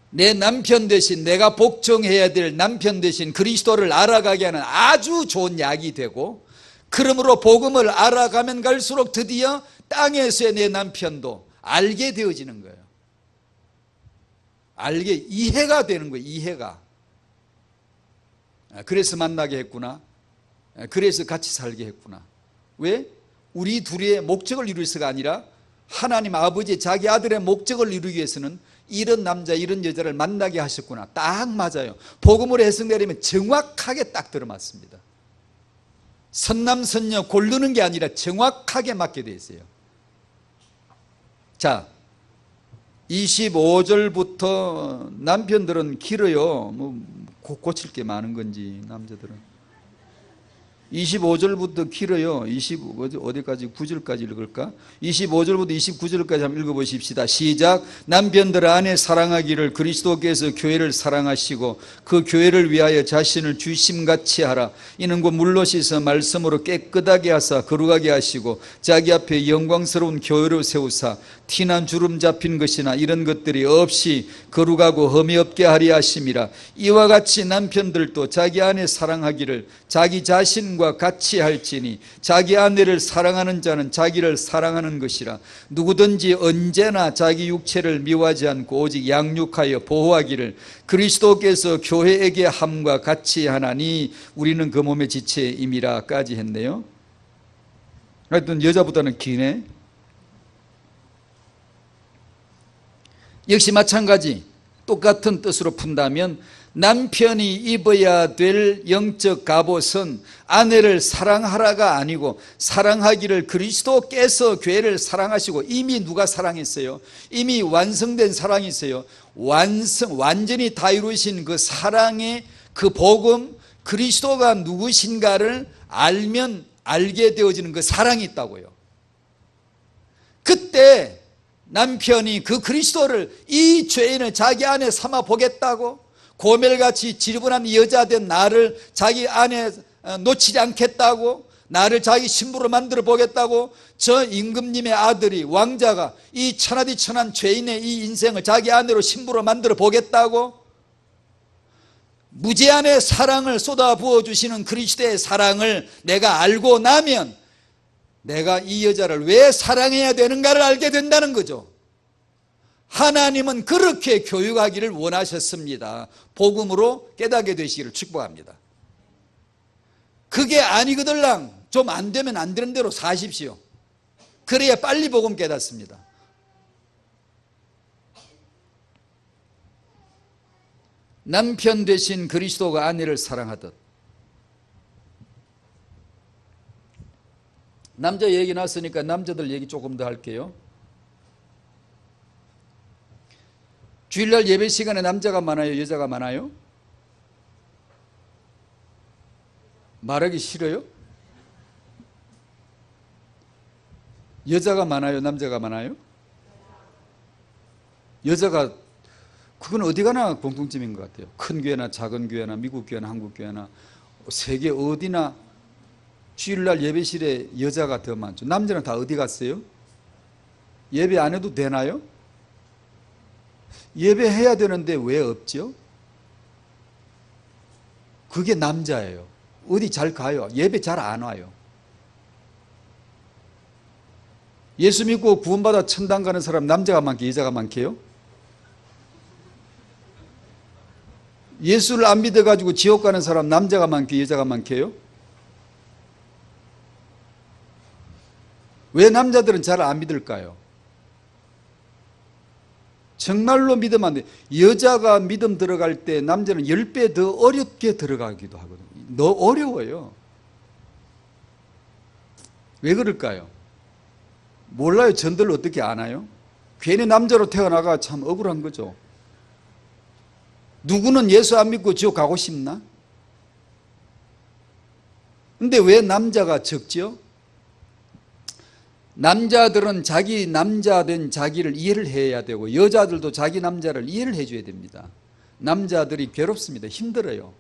내 남편 대신 내가 복종해야 될 남편 대신 그리스도를 알아가게 하는 아주 좋은 약이 되고, 그러므로 복음을 알아가면 갈수록 드디어 땅에서의 내 남편도 알게 되어지는 거예요. 이해가 되는 거예요. 이해가. 그래서 만나게 했구나. 그래서 같이 살게 했구나. 왜? 우리 둘의 목적을 이루기 위해서가 아니라 하나님 아버지 자기 아들의 목적을 이루기 위해서는 이런 남자 이런 여자를 만나게 하셨구나. 딱 맞아요. 복음으로 해석되려면 정확하게 딱 들어맞습니다. 선남선녀 고르는 게 아니라 정확하게 맞게 되어 있어요. 자, 25절부터 남편들은 길어요. 뭐 고칠 게 많은 건지 남자들은. 25절부터 길어요. 어디까지 9절까지 읽을까? 25절부터 29절까지 한번 읽어보십시다. 시작. 남편들 아내 사랑하기를 그리스도께서 교회를 사랑하시고 그 교회를 위하여 자신을 주심같이 하라. 이는 곧 물로 씻어 말씀으로 깨끗하게 하사 거룩하게 하시고 자기 앞에 영광스러운 교회로 세우사 티난 주름 잡힌 것이나 이런 것들이 없이 거룩하고 흠이 없게 하려 하심이라. 이와 같이 남편들도 자기 아내 사랑하기를 자기 자신과 같이 할지니 자기 아내를 사랑하는 자는 자기를 사랑하는 것이라. 누구든지 언제나 자기 육체를 미워하지 않고 오직 양육하여 보호하기를 그리스도께서 교회에게 함과 같이 하나니 우리는 그 몸의 지체임이라까지 했네요. 하여튼 여자보다는 기네. 역시 마찬가지 똑같은 뜻으로 푼다면 남편이 입어야 될 영적 갑옷은 아내를 사랑하라가 아니고 사랑하기를 그리스도께서 교회를 사랑하시고, 이미 누가 사랑했어요? 이미 완성된 사랑이 있어요. 완전히 다 이루신 그 사랑의 그 복음, 그리스도가 누구신가를 알면 알게 되어지는 그 사랑이 있다고요. 그때 남편이 그 그리스도를, 이 죄인을 자기 안에 삼아 보겠다고, 고멜같이 지저분한 여자 된 나를 자기 안에 놓치지 않겠다고, 나를 자기 신부로 만들어 보겠다고, 저 임금님의 아들이 왕자가 이 천하디 천한 죄인의 이 인생을 자기 아내로 신부로 만들어 보겠다고, 무제한의 사랑을 쏟아 부어주시는 그리스도의 사랑을 내가 알고 나면 내가 이 여자를 왜 사랑해야 되는가를 알게 된다는 거죠. 하나님은 그렇게 교육하기를 원하셨습니다. 복음으로 깨닫게 되시기를 축복합니다. 그게 아니거들랑 좀 안 되면 안 되는 대로 사십시오. 그래야 빨리 복음 깨닫습니다. 남편 되신 그리스도가 아내를 사랑하듯. 남자 얘기 나왔으니까 남자들 얘기 조금 더 할게요. 주일날 예배 시간에 남자가 많아요? 여자가 많아요? 말하기 싫어요? 여자가 많아요? 남자가 많아요? 여자가, 그건 어디 가나 공통점인 것 같아요. 큰 교회나 작은 교회나 미국 교회나 한국 교회나 세계 어디나 주일날 예배실에 여자가 더 많죠. 남자는 다 어디 갔어요? 예배 안 해도 되나요? 예배해야 되는데 왜 없죠? 그게 남자예요. 어디 잘 가요? 예배 잘 안 와요. 예수 믿고 구원받아 천당 가는 사람 남자가 많게 여자가 많게요? 예수를 안 믿어가지고 지옥 가는 사람 남자가 많게 여자가 많게요? 왜 남자들은 잘 안 믿을까요? 정말로 믿으면 안 돼. 여자가 믿음 들어갈 때 남자는 10배 더 어렵게 들어가기도 하거든요. 너무 어려워요. 왜 그럴까요? 몰라요. 전들 어떻게 아나요? 괜히 남자로 태어나가 참 억울한 거죠. 누구는 예수 안 믿고 지옥 가고 싶나? 근데 왜 남자가 적죠? 남자들은 자기 남자된 자기를 이해를 해야 되고 여자들도 자기 남자를 이해를 해줘야 됩니다. 남자들이 괴롭습니다. 힘들어요.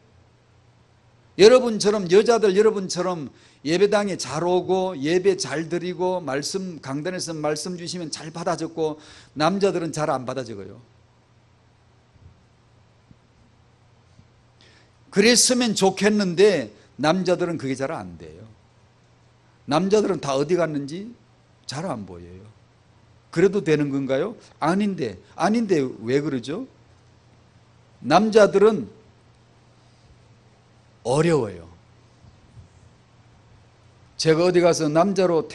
여러분처럼 예배당에 잘 오고 예배 잘 드리고 말씀 강단에서 말씀 주시면 잘 받아 적고 남자들은 잘 안 받아 적어요. 그랬으면 좋겠는데 남자들은 그게 잘 안 돼요. 남자들은 다 어디 갔는지 잘 안 보여요. 그래도 되는 건가요? 아닌데 왜 그러죠? 남자들은 어려워요. 제가 어디 가서 남자로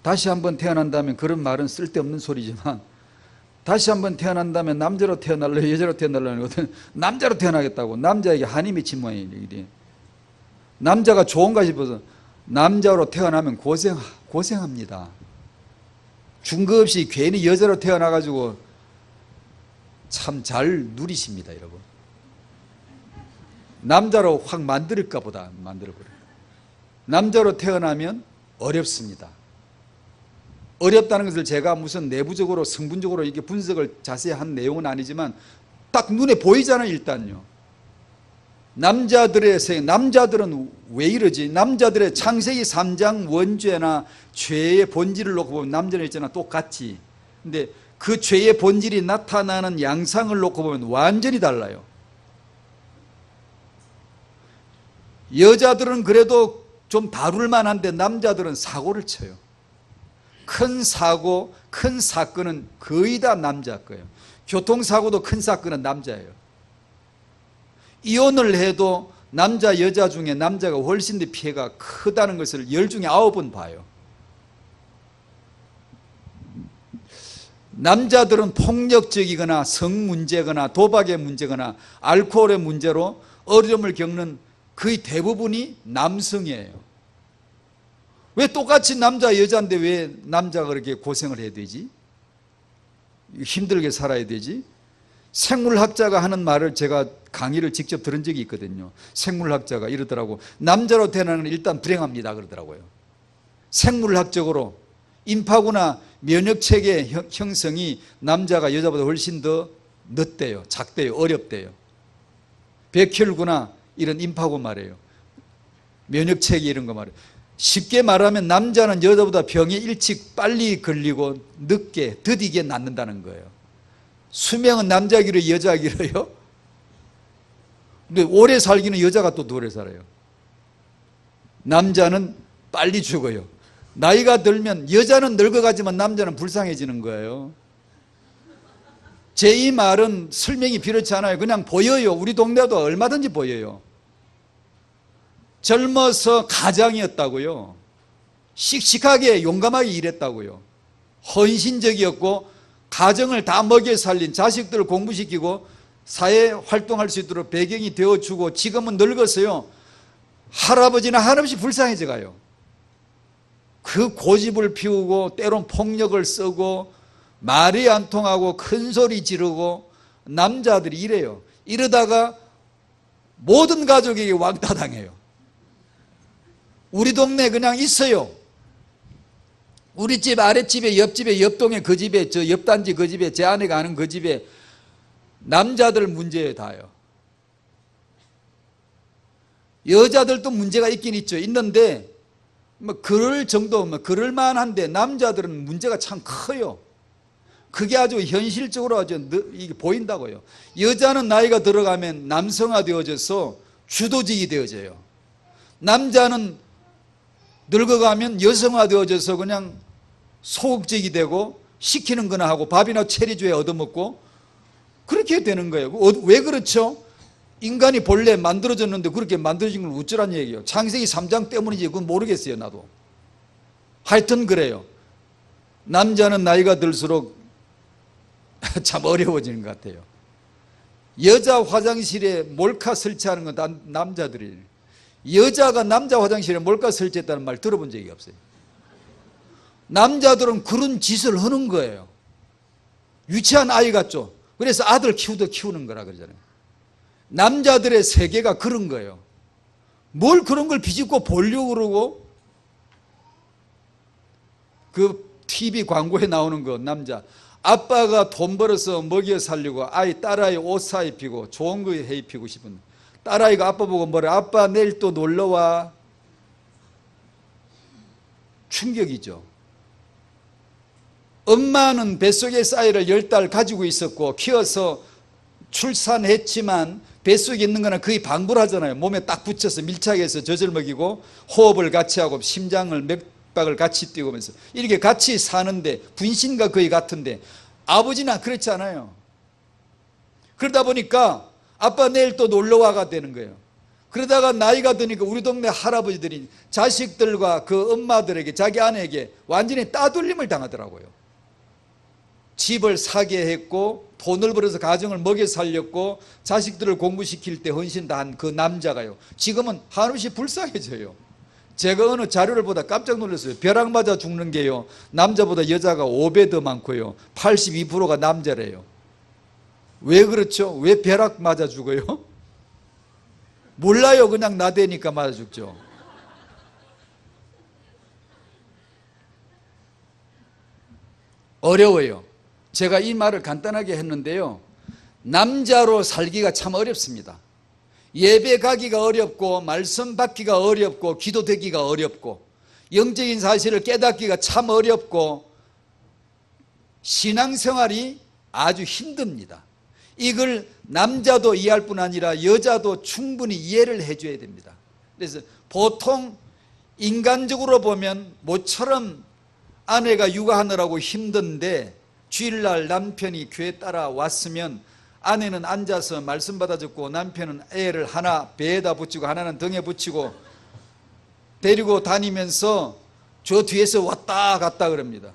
다시 한번 태어난다면, 그런 말은 쓸데없는 소리지만, 다시 한번 태어난다면 남자로 태어날래요? 여자로 태어날래요? 남자로 태어나겠다고. 남자에게 한이 맺힌 모양이에요. 남자가 좋은가 싶어서 남자로 태어나면 고생합니다. 중거 없이 괜히 여자로 태어나가지고 참 잘 누리십니다, 여러분. 남자로 확 만들까 보다 만들어버려요. 남자로 태어나면 어렵습니다. 어렵다는 것을 제가 무슨 내부적으로 성분적으로 이렇게 분석을 자세히 한 내용은 아니지만 딱 눈에 보이잖아요. 일단요. 남자들은 왜 이러지? 남자들의 창세기 3장 원죄나 죄의 본질을 놓고 보면 남자는 있잖아 똑같지. 근데 그 죄의 본질이 나타나는 양상을 놓고 보면 완전히 달라요. 여자들은 그래도 좀 다룰 만한데 남자들은 사고를 쳐요. 큰 사고, 큰 사건은 거의 다 남자 거예요. 교통사고도 큰 사건은 남자예요. 이혼을 해도 남자 여자 중에 남자가 훨씬 더 피해가 크다는 것을 10 중에 9번 봐요. 남자들은 폭력적이거나 성 문제거나 도박의 문제거나 알코올의 문제로 어려움을 겪는 거의 대부분이 남성이에요. 왜 똑같이 남자 여자인데 왜 남자가 그렇게 고생을 해야 되지? 힘들게 살아야 되지? 생물학자가 하는 말을 제가 강의를 직접 들은 적이 있거든요. 생물학자가 이러더라고. 남자로 태어나는 일단 불행합니다 그러더라고요. 생물학적으로 임파구나 면역체계 형성이 남자가 여자보다 훨씬 더 늦대요. 작대요. 어렵대요. 백혈구나 이런 임파구 말이에요. 면역체계 이런 거 말이에요. 쉽게 말하면 남자는 여자보다 병에 일찍 빨리 걸리고 늦게 더디게 낫는다는 거예요. 수명은 남자 길어요, 여자 길어요? 근데 오래 살기는 여자가 또 오래 살아요. 남자는 빨리 죽어요. 나이가 들면 여자는 늙어가지만 남자는 불쌍해지는 거예요. 제 이 말은 설명이 필요치 않아요. 그냥 보여요. 우리 동네도 얼마든지 보여요. 젊어서 가장이었다고요. 씩씩하게 용감하게 일했다고요. 헌신적이었고 가정을 다 먹여 살린, 자식들을 공부시키고 사회 활동할 수 있도록 배경이 되어주고, 지금은 늙었어요. 할아버지나 할아버지 불쌍해져 가요. 그 고집을 피우고 때론 폭력을 쓰고 말이 안 통하고 큰 소리 지르고 남자들이 이래요. 이러다가 모든 가족에게 왕따 당해요. 우리 동네에 그냥 있어요. 우리 집 아랫집에 옆집에 옆동에 그 집에 저 옆단지 그 집에 제 아내가 아는 그 집에 남자들 문제에 다요. 여자들도 문제가 있긴 있죠. 있는데 뭐 그럴 정도, 뭐 그럴 만한데 남자들은 문제가 참 커요. 그게 아주 현실적으로 아주 이게 보인다고요. 여자는 나이가 들어가면 남성화 되어져서 주도직이 되어져요. 남자는 늙어가면 여성화 되어져서 그냥 소극적이 되고 시키는 거나 하고 밥이나 체리주에 얻어먹고 그렇게 되는 거예요. 왜 그렇죠? 인간이 본래 만들어졌는데 그렇게 만들어진 건 어쩌란 얘기예요. 창세기 3장 때문인지 그건 모르겠어요, 나도. 하여튼 그래요. 남자는 나이가 들수록 참 어려워지는 것 같아요. 여자 화장실에 몰카 설치하는 건 다 남자들이에요. 여자가 남자 화장실에 몰카 설치했다는 말 들어본 적이 없어요. 남자들은 그런 짓을 하는 거예요. 유치한 아이 같죠. 그래서 아들 키우듯 키우는 거라 그러잖아요. 남자들의 세계가 그런 거예요. 뭘 그런 걸 비집고 보려고 그러고. 그 TV 광고에 나오는 거, 남자 아빠가 돈 벌어서 먹여 살려고 딸아이 옷 사 입히고 좋은 거 해 입히고 싶은, 딸아이가 아빠 보고 뭐래, 아빠 내일 또 놀러와. 충격이죠. 엄마는 뱃속에 쌀을 10달 가지고 있었고 키워서 출산했지만 뱃속에 있는 거는 거의 방불하잖아요. 몸에 딱 붙여서 밀착해서 젖을 먹이고 호흡을 같이 하고 심장을 몇 박을 같이 뛰고면서 이렇게 같이 사는데 분신과 거의 같은데, 아버지는 그렇지 않아요. 그러다 보니까 아빠 내일 또 놀러와가 되는 거예요. 그러다가 나이가 드니까 우리 동네 할아버지들이 자식들과 그 엄마들에게, 자기 아내에게 완전히 따돌림을 당하더라고요. 집을 사게 했고 돈을 벌어서 가정을 먹여 살렸고 자식들을 공부시킬 때 헌신 다 한 그 남자가요, 지금은 한없이 불쌍해져요. 제가 어느 자료를 보다 깜짝 놀랐어요. 벼락 맞아 죽는 게요, 남자보다 여자가 5배 더 많고요, 82%가 남자래요. 왜 그렇죠? 왜 벼락 맞아 죽어요? 몰라요. 그냥 나대니까 맞아 죽죠. 어려워요. 제가 이 말을 간단하게 했는데요, 남자로 살기가 참 어렵습니다. 예배 가기가 어렵고 말씀 받기가 어렵고 기도되기가 어렵고 영적인 사실을 깨닫기가 참 어렵고 신앙생활이 아주 힘듭니다. 이걸 남자도 이해할 뿐 아니라 여자도 충분히 이해를 해줘야 됩니다. 그래서 보통 인간적으로 보면 모처럼 아내가 육아하느라고 힘든데 주일날 남편이 교회 따라왔으면 아내는 앉아서 말씀 받아 듣고 남편은 애를 하나 배에다 붙이고 하나는 등에 붙이고 데리고 다니면서 저 뒤에서 왔다 갔다 그럽니다.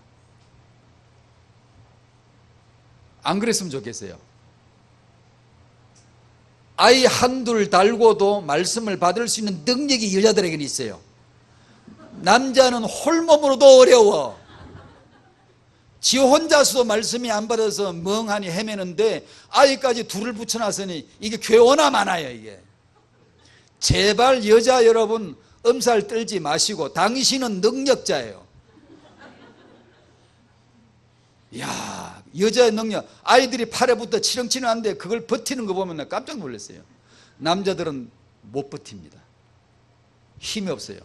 안 그랬으면 좋겠어요. 아이 한둘 달고도 말씀을 받을 수 있는 능력이 여자들에게는 있어요. 남자는 홀몸으로도 어려워. 지 혼자서도 말씀이 안 받아서 멍하니 헤매는데 아이까지 둘을 붙여놨으니 이게 괴오나 많아요. 이게 제발 여자 여러분 엄살 떨지 마시고 당신은 능력자예요. 야, 여자의 능력, 아이들이 팔에 붙어 치렁치렁한데 그걸 버티는 거 보면 나 깜짝 놀랐어요. 남자들은 못 버팁니다. 힘이 없어요.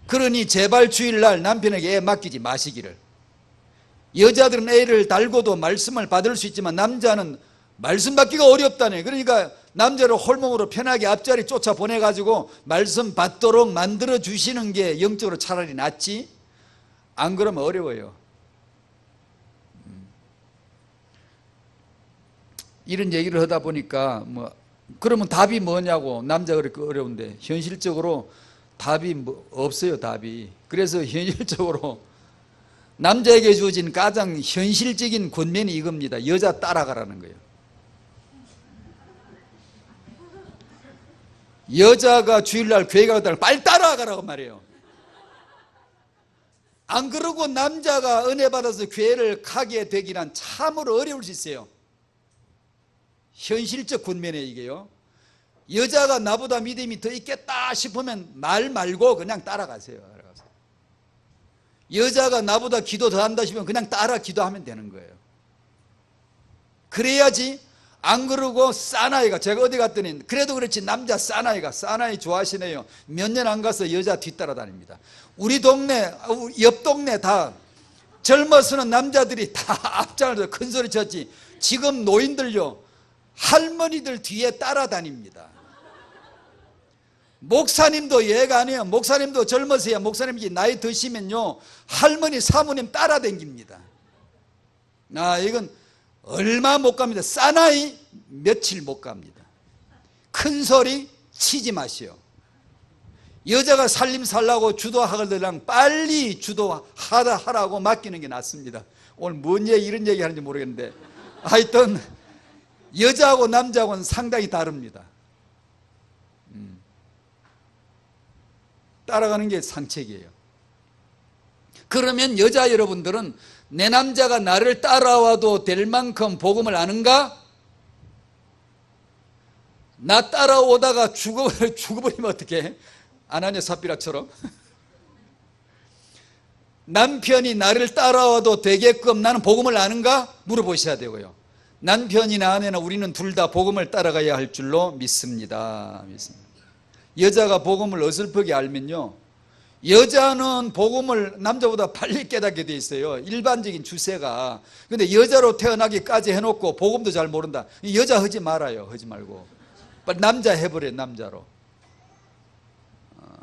그러니 제발 주일날 남편에게 애 맡기지 마시기를. 여자들은 애를 달고도 말씀을 받을 수 있지만 남자는 말씀 받기가 어렵다네. 그러니까 남자를 홀몸으로 편하게 앞자리 쫓아 보내가지고 말씀 받도록 만들어 주시는 게 영적으로 차라리 낫지, 안 그러면 어려워요. 이런 얘기를 하다 보니까 그러면 답이 뭐냐고, 남자가 그렇게 어려운데 현실적으로 답이 없어요. 답이. 그래서 현실적으로 남자에게 주어진 가장 현실적인 권면이 이겁니다. 여자 따라가라는 거예요. 여자가 주일날 교회 가다가 빨리 따라가라고 말해요. 안 그러고 남자가 은혜 받아서 교회를 가게 되기란 참으로 어려울 수 있어요. 현실적 권면에 이게요. 여자가 나보다 믿음이 더 있겠다 싶으면 말 말고 그냥 따라가세요. 여자가 나보다 기도 더 한다 싶으면 그냥 따라 기도하면 되는 거예요. 그래야지. 안 그러고 사나이가, 제가 어디 갔더니 그래도 그렇지 남자 사나이 좋아하시네요. 몇 년 안 가서 여자 뒤따라 다닙니다. 우리 동네, 옆 동네 다 젊어서는 남자들이 다 앞장을 큰 소리 쳤지, 지금 노인들요 할머니들 뒤에 따라다닙니다. 목사님도 예가 아니에요. 목사님도 젊으세요. 목사님이 나이 드시면요 할머니 사모님 따라다닙니다. 이건 얼마 못 갑니다. 사나이 며칠 못 갑니다. 큰 소리 치지 마시오. 여자가 살림 살라고 주도하거들랑 빨리 주도하라고 맡기는 게 낫습니다. 오늘 뭔 얘기 이런 얘기 하는지 모르겠는데 하여튼 여자하고 남자하고는 상당히 다릅니다. 따라가는 게 상책이에요. 그러면 여자 여러분들은 내 남자가 나를 따라와도 될 만큼 복음을 아는가? 나 따라오다가 죽어버리면 어떡해? 아나니아 삽비라처럼 남편이 나를 따라와도 되게끔 나는 복음을 아는가? 물어보셔야 되고요. 남편이나 아내나 우리는 둘 다 복음을 따라가야 할 줄로 믿습니다. 여자가 복음을 어설프게 알면요, 여자는 복음을 남자보다 빨리 깨닫게 돼 있어요. 일반적인 추세가. 근데 여자로 태어나기까지 해놓고 복음도 잘 모른다. 여자 하지 말아요. 하지 말고 빨리 남자 해버려.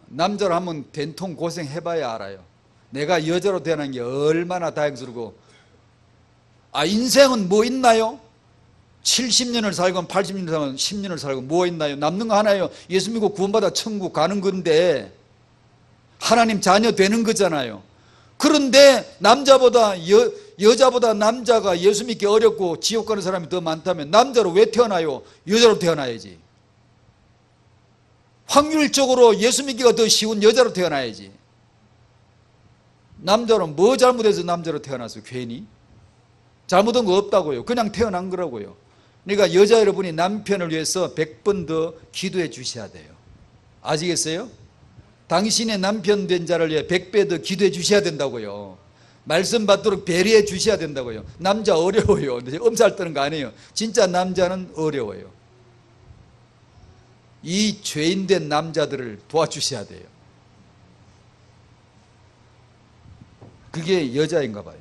남자로 한번 된통 고생해봐야 알아요. 내가 여자로 태어난 게 얼마나 다행스럽고. 인생은 뭐 있나요? 70년을 살건 80년을 살건 10년을 살건 뭐 있나요? 남는 거 하나예요. 예수 믿고 구원받아 천국 가는 건데 하나님 자녀 되는 거잖아요. 그런데 여자보다 남자가 예수 믿기 어렵고 지옥 가는 사람이 더 많다면 남자로 왜 태어나요? 여자로 태어나야지. 확률적으로 예수 믿기가 더 쉬운 여자로 태어나야지. 남자로 뭐 잘못해서 남자로 태어났어요? 괜히 잘못한 거 없다고요. 그냥 태어난 거라고요. 그러니까 여자 여러분이 남편을 위해서 100번 더 기도해 주셔야 돼요. 아시겠어요? 당신의 남편 된 자를 위해 100배 더 기도해 주셔야 된다고요. 말씀 받도록 배려해 주셔야 된다고요. 남자 어려워요. 엄살 떠는 거 아니에요. 진짜 남자는 어려워요. 이 죄인된 남자들을 도와주셔야 돼요. 그게 여자인가 봐요.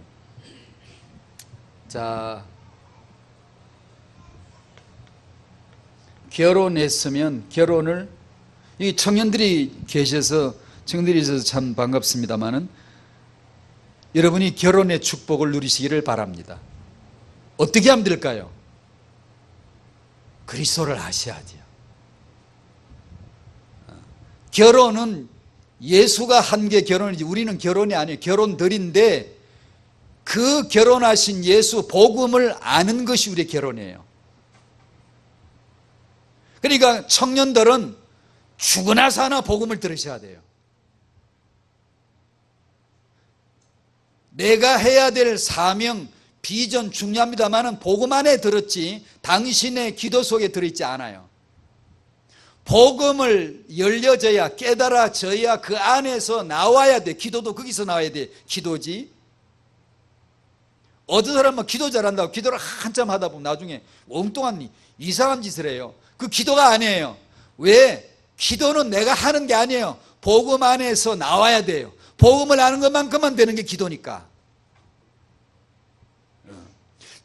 자, 결혼했으면 결혼을, 이 청년들이 계셔서, 청년들이 있어서 참 반갑습니다만은 여러분이 결혼의 축복을 누리시기를 바랍니다. 어떻게 하면 될까요? 그리스도를 아셔야죠. 결혼은 예수가 한 게 결혼이지 우리는 결혼이 아니에요. 결혼들인데 그 결혼하신 예수 복음을 아는 것이 우리의 결혼이에요. 그러니까 청년들은 죽으나 사나 복음을 들으셔야 돼요. 내가 해야 될 사명, 비전 중요합니다만 복음 안에 들었지 당신의 기도 속에 들어있지 않아요. 복음을 열려져야, 깨달아져야 그 안에서 나와야 돼. 기도도 거기서 나와야 돼. 기도지. 어떤 사람은 기도 잘한다고 기도를 한참 하다 보면 나중에 엉뚱한 이상한 짓을 해요. 그 기도가 아니에요. 왜? 기도는 내가 하는 게 아니에요. 복음 안에서 나와야 돼요. 복음을 아는 것만큼만 되는 게 기도니까.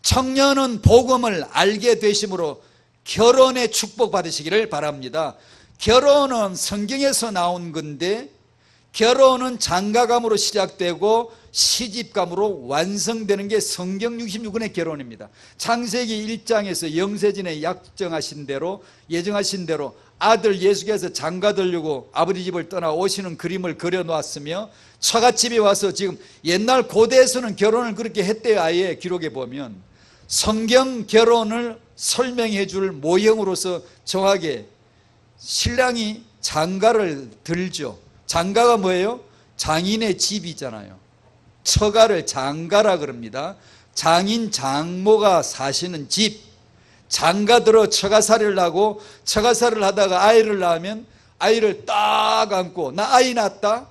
청년은 복음을 알게 되심으로 결혼의 축복 받으시기를 바랍니다. 결혼은 성경에서 나온 건데 결혼은 장가감으로 시작되고 시집감으로 완성되는 게 성경 66권의 결혼입니다. 창세기 1장에서 영세전에 예정하신 대로 아들 예수께서 장가들려고 아버지 집을 떠나 오시는 그림을 그려놓았으며 처갓집에 와서 지금 옛날 고대에서는 결혼을 그렇게 했대요. 아예 기록에 보면 성경 결혼을 설명해 줄 모형으로서 정확하게 신랑이 장가를 들죠. 장가가 뭐예요? 장인의 집이잖아요. 처가를 장가라 그럽니다. 장인 장모가 사시는 집. 장가들어 처가살이를 하고 처가살이를 하다가 아이를 낳으면 아이를 딱 안고 나 아이 낳았다.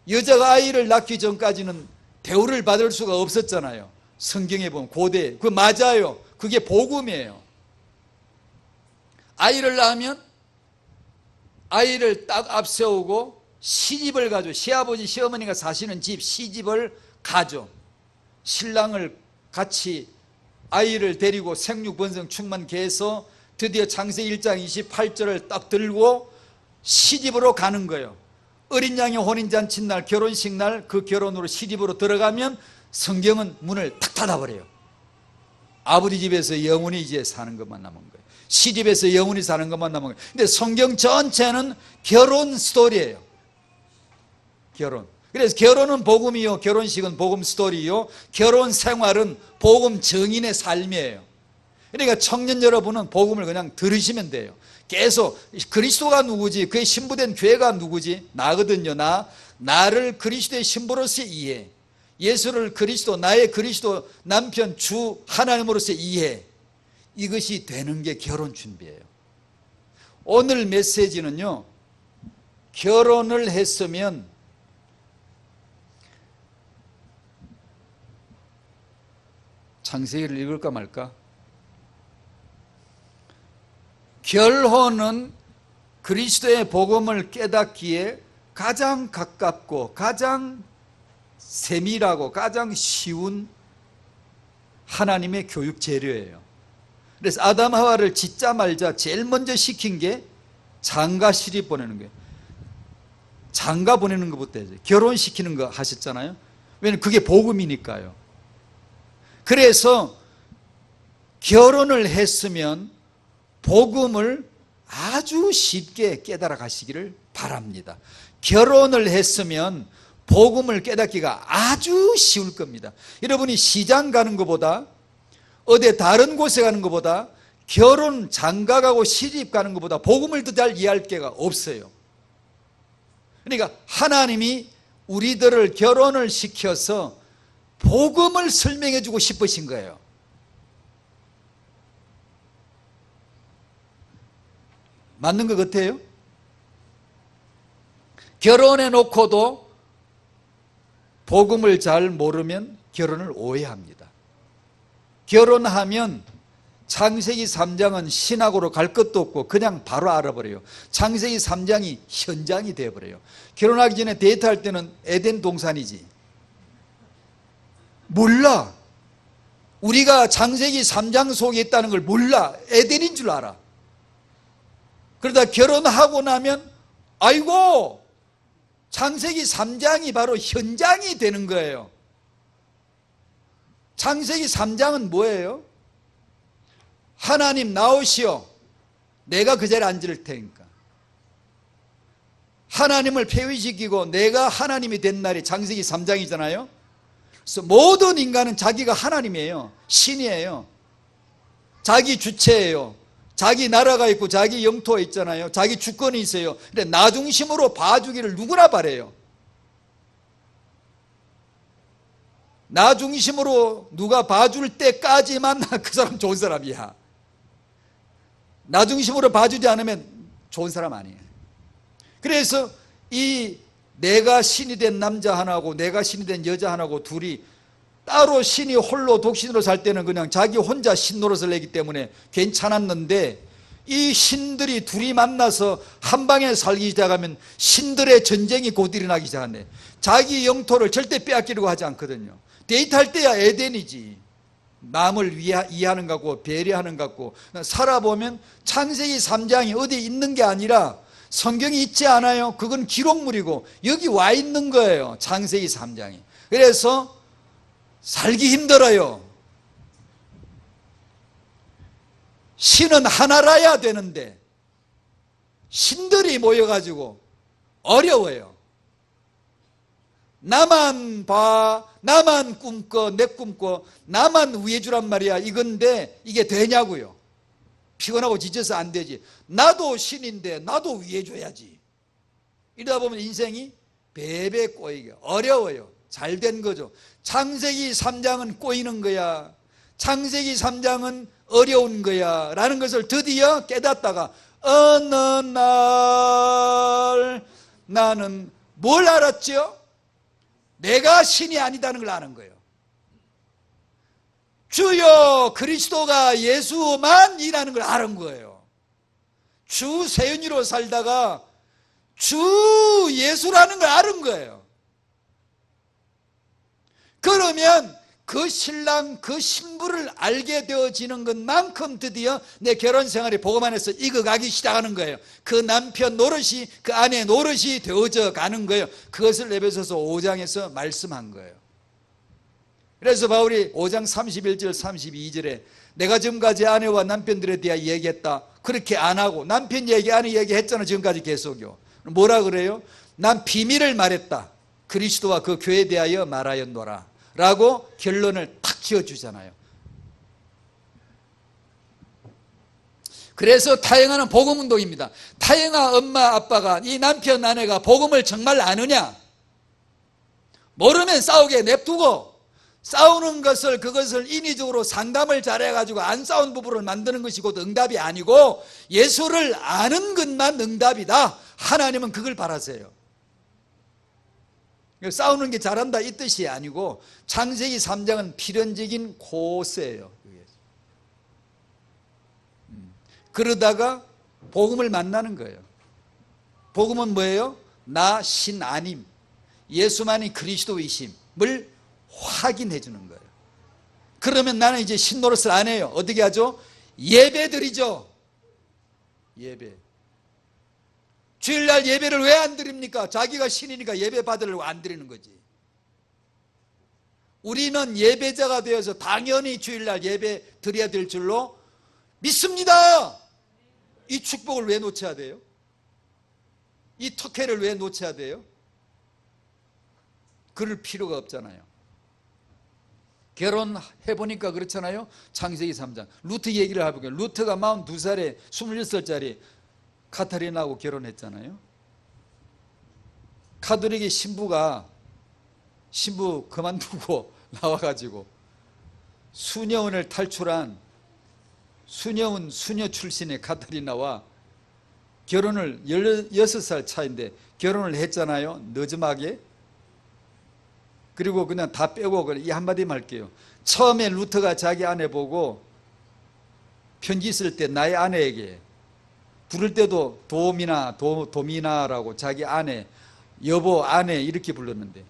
여자가 아이를 낳기 전까지는 대우를 받을 수가 없었잖아요. 성경에 보면 고대 그 맞아요. 그게 복음이에요. 아이를 낳으면 아이를 딱 앞세우고 시집을 가죠. 시아버지 시어머니가 사시는 집 시집을 가죠. 신랑을 같이 아이를 데리고 생육번성 충만케 해서 드디어 창세기 1장 28절을 딱 들고 시집으로 가는 거예요. 어린 양의 혼인잔치 날 결혼식 날 그 결혼으로 시집으로 들어가면 성경은 문을 탁 닫아버려요. 아버지 집에서 영원히 이제 사는 것만 남은 거예요. 시집에서 영원히 사는 것만 남은 거예요. 근데 성경 전체는 결혼 스토리예요. 결혼. 그래서 결혼은 복음이요, 결혼식은 복음 스토리요, 결혼 생활은 복음 증인의 삶이에요. 그러니까 청년 여러분은 복음을 그냥 들으시면 돼요. 계속 그리스도가 누구지, 그의 신부된 교회가 누구지, 나거든요. 나를 그리스도의 신부로서 이해, 예수를 그리스도, 나의 그리스도 남편 주 하나님으로서 이해, 이것이 되는 게 결혼 준비예요. 오늘 메시지는요, 결혼을 했으면 창세기를 읽을까 말까? 결혼은 그리스도의 복음을 깨닫기에 가장 가깝고 가장 세밀하고 가장 쉬운 하나님의 교육 재료예요. 그래서 아담 하와를 짓자 말자 제일 먼저 시킨 게 장가 시집 보내는 거예요. 장가 보내는 것부터 해서 결혼시키는 거 하셨잖아요. 왜냐하면 그게 복음이니까요. 그래서 결혼을 했으면 복음을 아주 쉽게 깨달아 가시기를 바랍니다. 결혼을 했으면 복음을 깨닫기가 아주 쉬울 겁니다. 여러분이 시장 가는 것보다, 어디 다른 곳에 가는 것보다, 결혼 장가 가고 시집 가는 것보다 복음을 더 잘 이해할 게가 없어요. 그러니까 하나님이 우리들을 결혼을 시켜서 복음을 설명해 주고 싶으신 거예요. 맞는 것 같아요? 결혼해 놓고도 복음을 잘 모르면 결혼을 오해합니다. 결혼하면 창세기 3장은 신학으로 갈 것도 없고 그냥 바로 알아버려요. 창세기 3장이 현장이 되어버려요. 결혼하기 전에 데이트할 때는 에덴 동산이지. 몰라. 우리가 창세기 3장 속에 있다는 걸 몰라. 에덴인 줄 알아. 그러다 결혼하고 나면 아이고, 창세기 3장이 바로 현장이 되는 거예요. 창세기 3장은 뭐예요? 하나님 나오시오, 내가 그 자리에 앉을 테니까. 하나님을 폐위시키고 내가 하나님이 된 날이 창세기 3장이잖아요. 그래서 모든 인간은 자기가 하나님이에요. 신이에요. 자기 주체예요. 자기 나라가 있고 자기 영토가 있잖아요. 자기 주권이 있어요. 근데 나 중심으로 봐주기를 누구나 바래요. 나 중심으로 누가 봐줄 때까지만 그 사람 좋은 사람이야. 나 중심으로 봐주지 않으면 좋은 사람 아니에요. 그래서 이 내가 신이 된 남자 하나고 내가 신이 된 여자 하나고 둘이 따로 신이 홀로 독신으로 살 때는 그냥 자기 혼자 신 노릇을 내기 때문에 괜찮았는데, 이 신들이 둘이 만나서 한 방에 살기 시작하면 신들의 전쟁이 곧 일어나기 시작하네. 자기 영토를 절대 빼앗기려고 하지 않거든요. 데이트할 때야 에덴이지. 남을 이해하는 것 같고 배려하는 것 같고. 살아보면 창세기 3장이 어디 있는 게 아니라 성경이 있지 않아요. 그건 기록물이고 여기 와 있는 거예요. 창세기 3장이. 그래서 살기 힘들어요. 신은 하나라야 되는데 신들이 모여가지고 어려워요. 나만 봐, 나만 꿈꿔, 내 꿈꿔, 나만 위해주란 말이야. 이건데 이게 되냐고요. 피곤하고 지쳐서 안 되지. 나도 신인데 나도 위해줘야지. 이러다 보면 인생이 베베 꼬이게 어려워요. 잘 된 거죠. 창세기 3장은 꼬이는 거야. 창세기 3장은 어려운 거야 라는 것을 드디어 깨닫다가 어느 날 나는 뭘 알았죠? 내가 신이 아니다는 걸 아는 거예요. 주여 그리스도가 예수만이라는 걸 아는 거예요. 주 세윤이로 살다가 주 예수라는 걸 아는 거예요. 그러면 그 신랑, 그 신부를 알게 되어지는 것만큼 드디어 내 결혼 생활이 복음 안에서 익어가기 시작하는 거예요. 그 남편 노릇이, 그 아내 노릇이 되어져 가는 거예요. 그것을 에베소서 5장에서 말씀한 거예요. 그래서 바울이 5장 31절 32절에 내가 지금까지 아내와 남편들에 대해 얘기했다. 그렇게 안 하고 남편 얘기, 아내 얘기했잖아. 지금까지 계속요. 뭐라 그래요? 난 비밀을 말했다. 그리스도와 그 교회에 대하여 말하였노라 라고 결론을 탁 지어주잖아요. 그래서 타행하는 복음운동입니다. 타행아 엄마 아빠가 이 남편 아내가 복음을 정말 아느냐? 모르면 싸우게 냅두고 싸우는 것을 그것을 인위적으로 상담을 잘해가지고 안 싸운 부부를 만드는 것이 곧 응답이 아니고 예수를 아는 것만 응답이다. 하나님은 그걸 바라세요. 싸우는 게 잘한다 이 뜻이 아니고 창세기 3장은 필연적인 고세예요. 그러다가 복음을 만나는 거예요. 복음은 뭐예요? 나 신아님, 예수만이 그리스도이심을 확인해 주는 거예요. 그러면 나는 이제 신노릇을 안 해요. 어떻게 하죠? 예배 드리죠. 예배. 주일날 예배를 왜 안 드립니까? 자기가 신이니까 예배 받으려고 안 드리는 거지. 우리는 예배자가 되어서 당연히 주일날 예배 드려야 될 줄로 믿습니다. 이 축복을 왜 놓쳐야 돼요? 이 특혜를 왜 놓쳐야 돼요? 그럴 필요가 없잖아요. 결혼해보니까 그렇잖아요. 창세기 3장 루트 얘기를 해볼게요. 루트가 42살에 26살짜리 카타리나하고 결혼했잖아요. 카톨릭의 신부 그만두고 나와가지고 수녀원을 탈출한 수녀원 수녀 출신의 카타리나와 결혼을 16살 차인데 결혼을 했잖아요. 늦음하게. 그리고 그냥 다 빼고 이 한마디만 할게요. 처음에 루터가 자기 아내 보고 편지 쓸 때 나의 아내에게 부를 때도 도미나라고 자기 아내, 여보, 아내 이렇게 불렀는데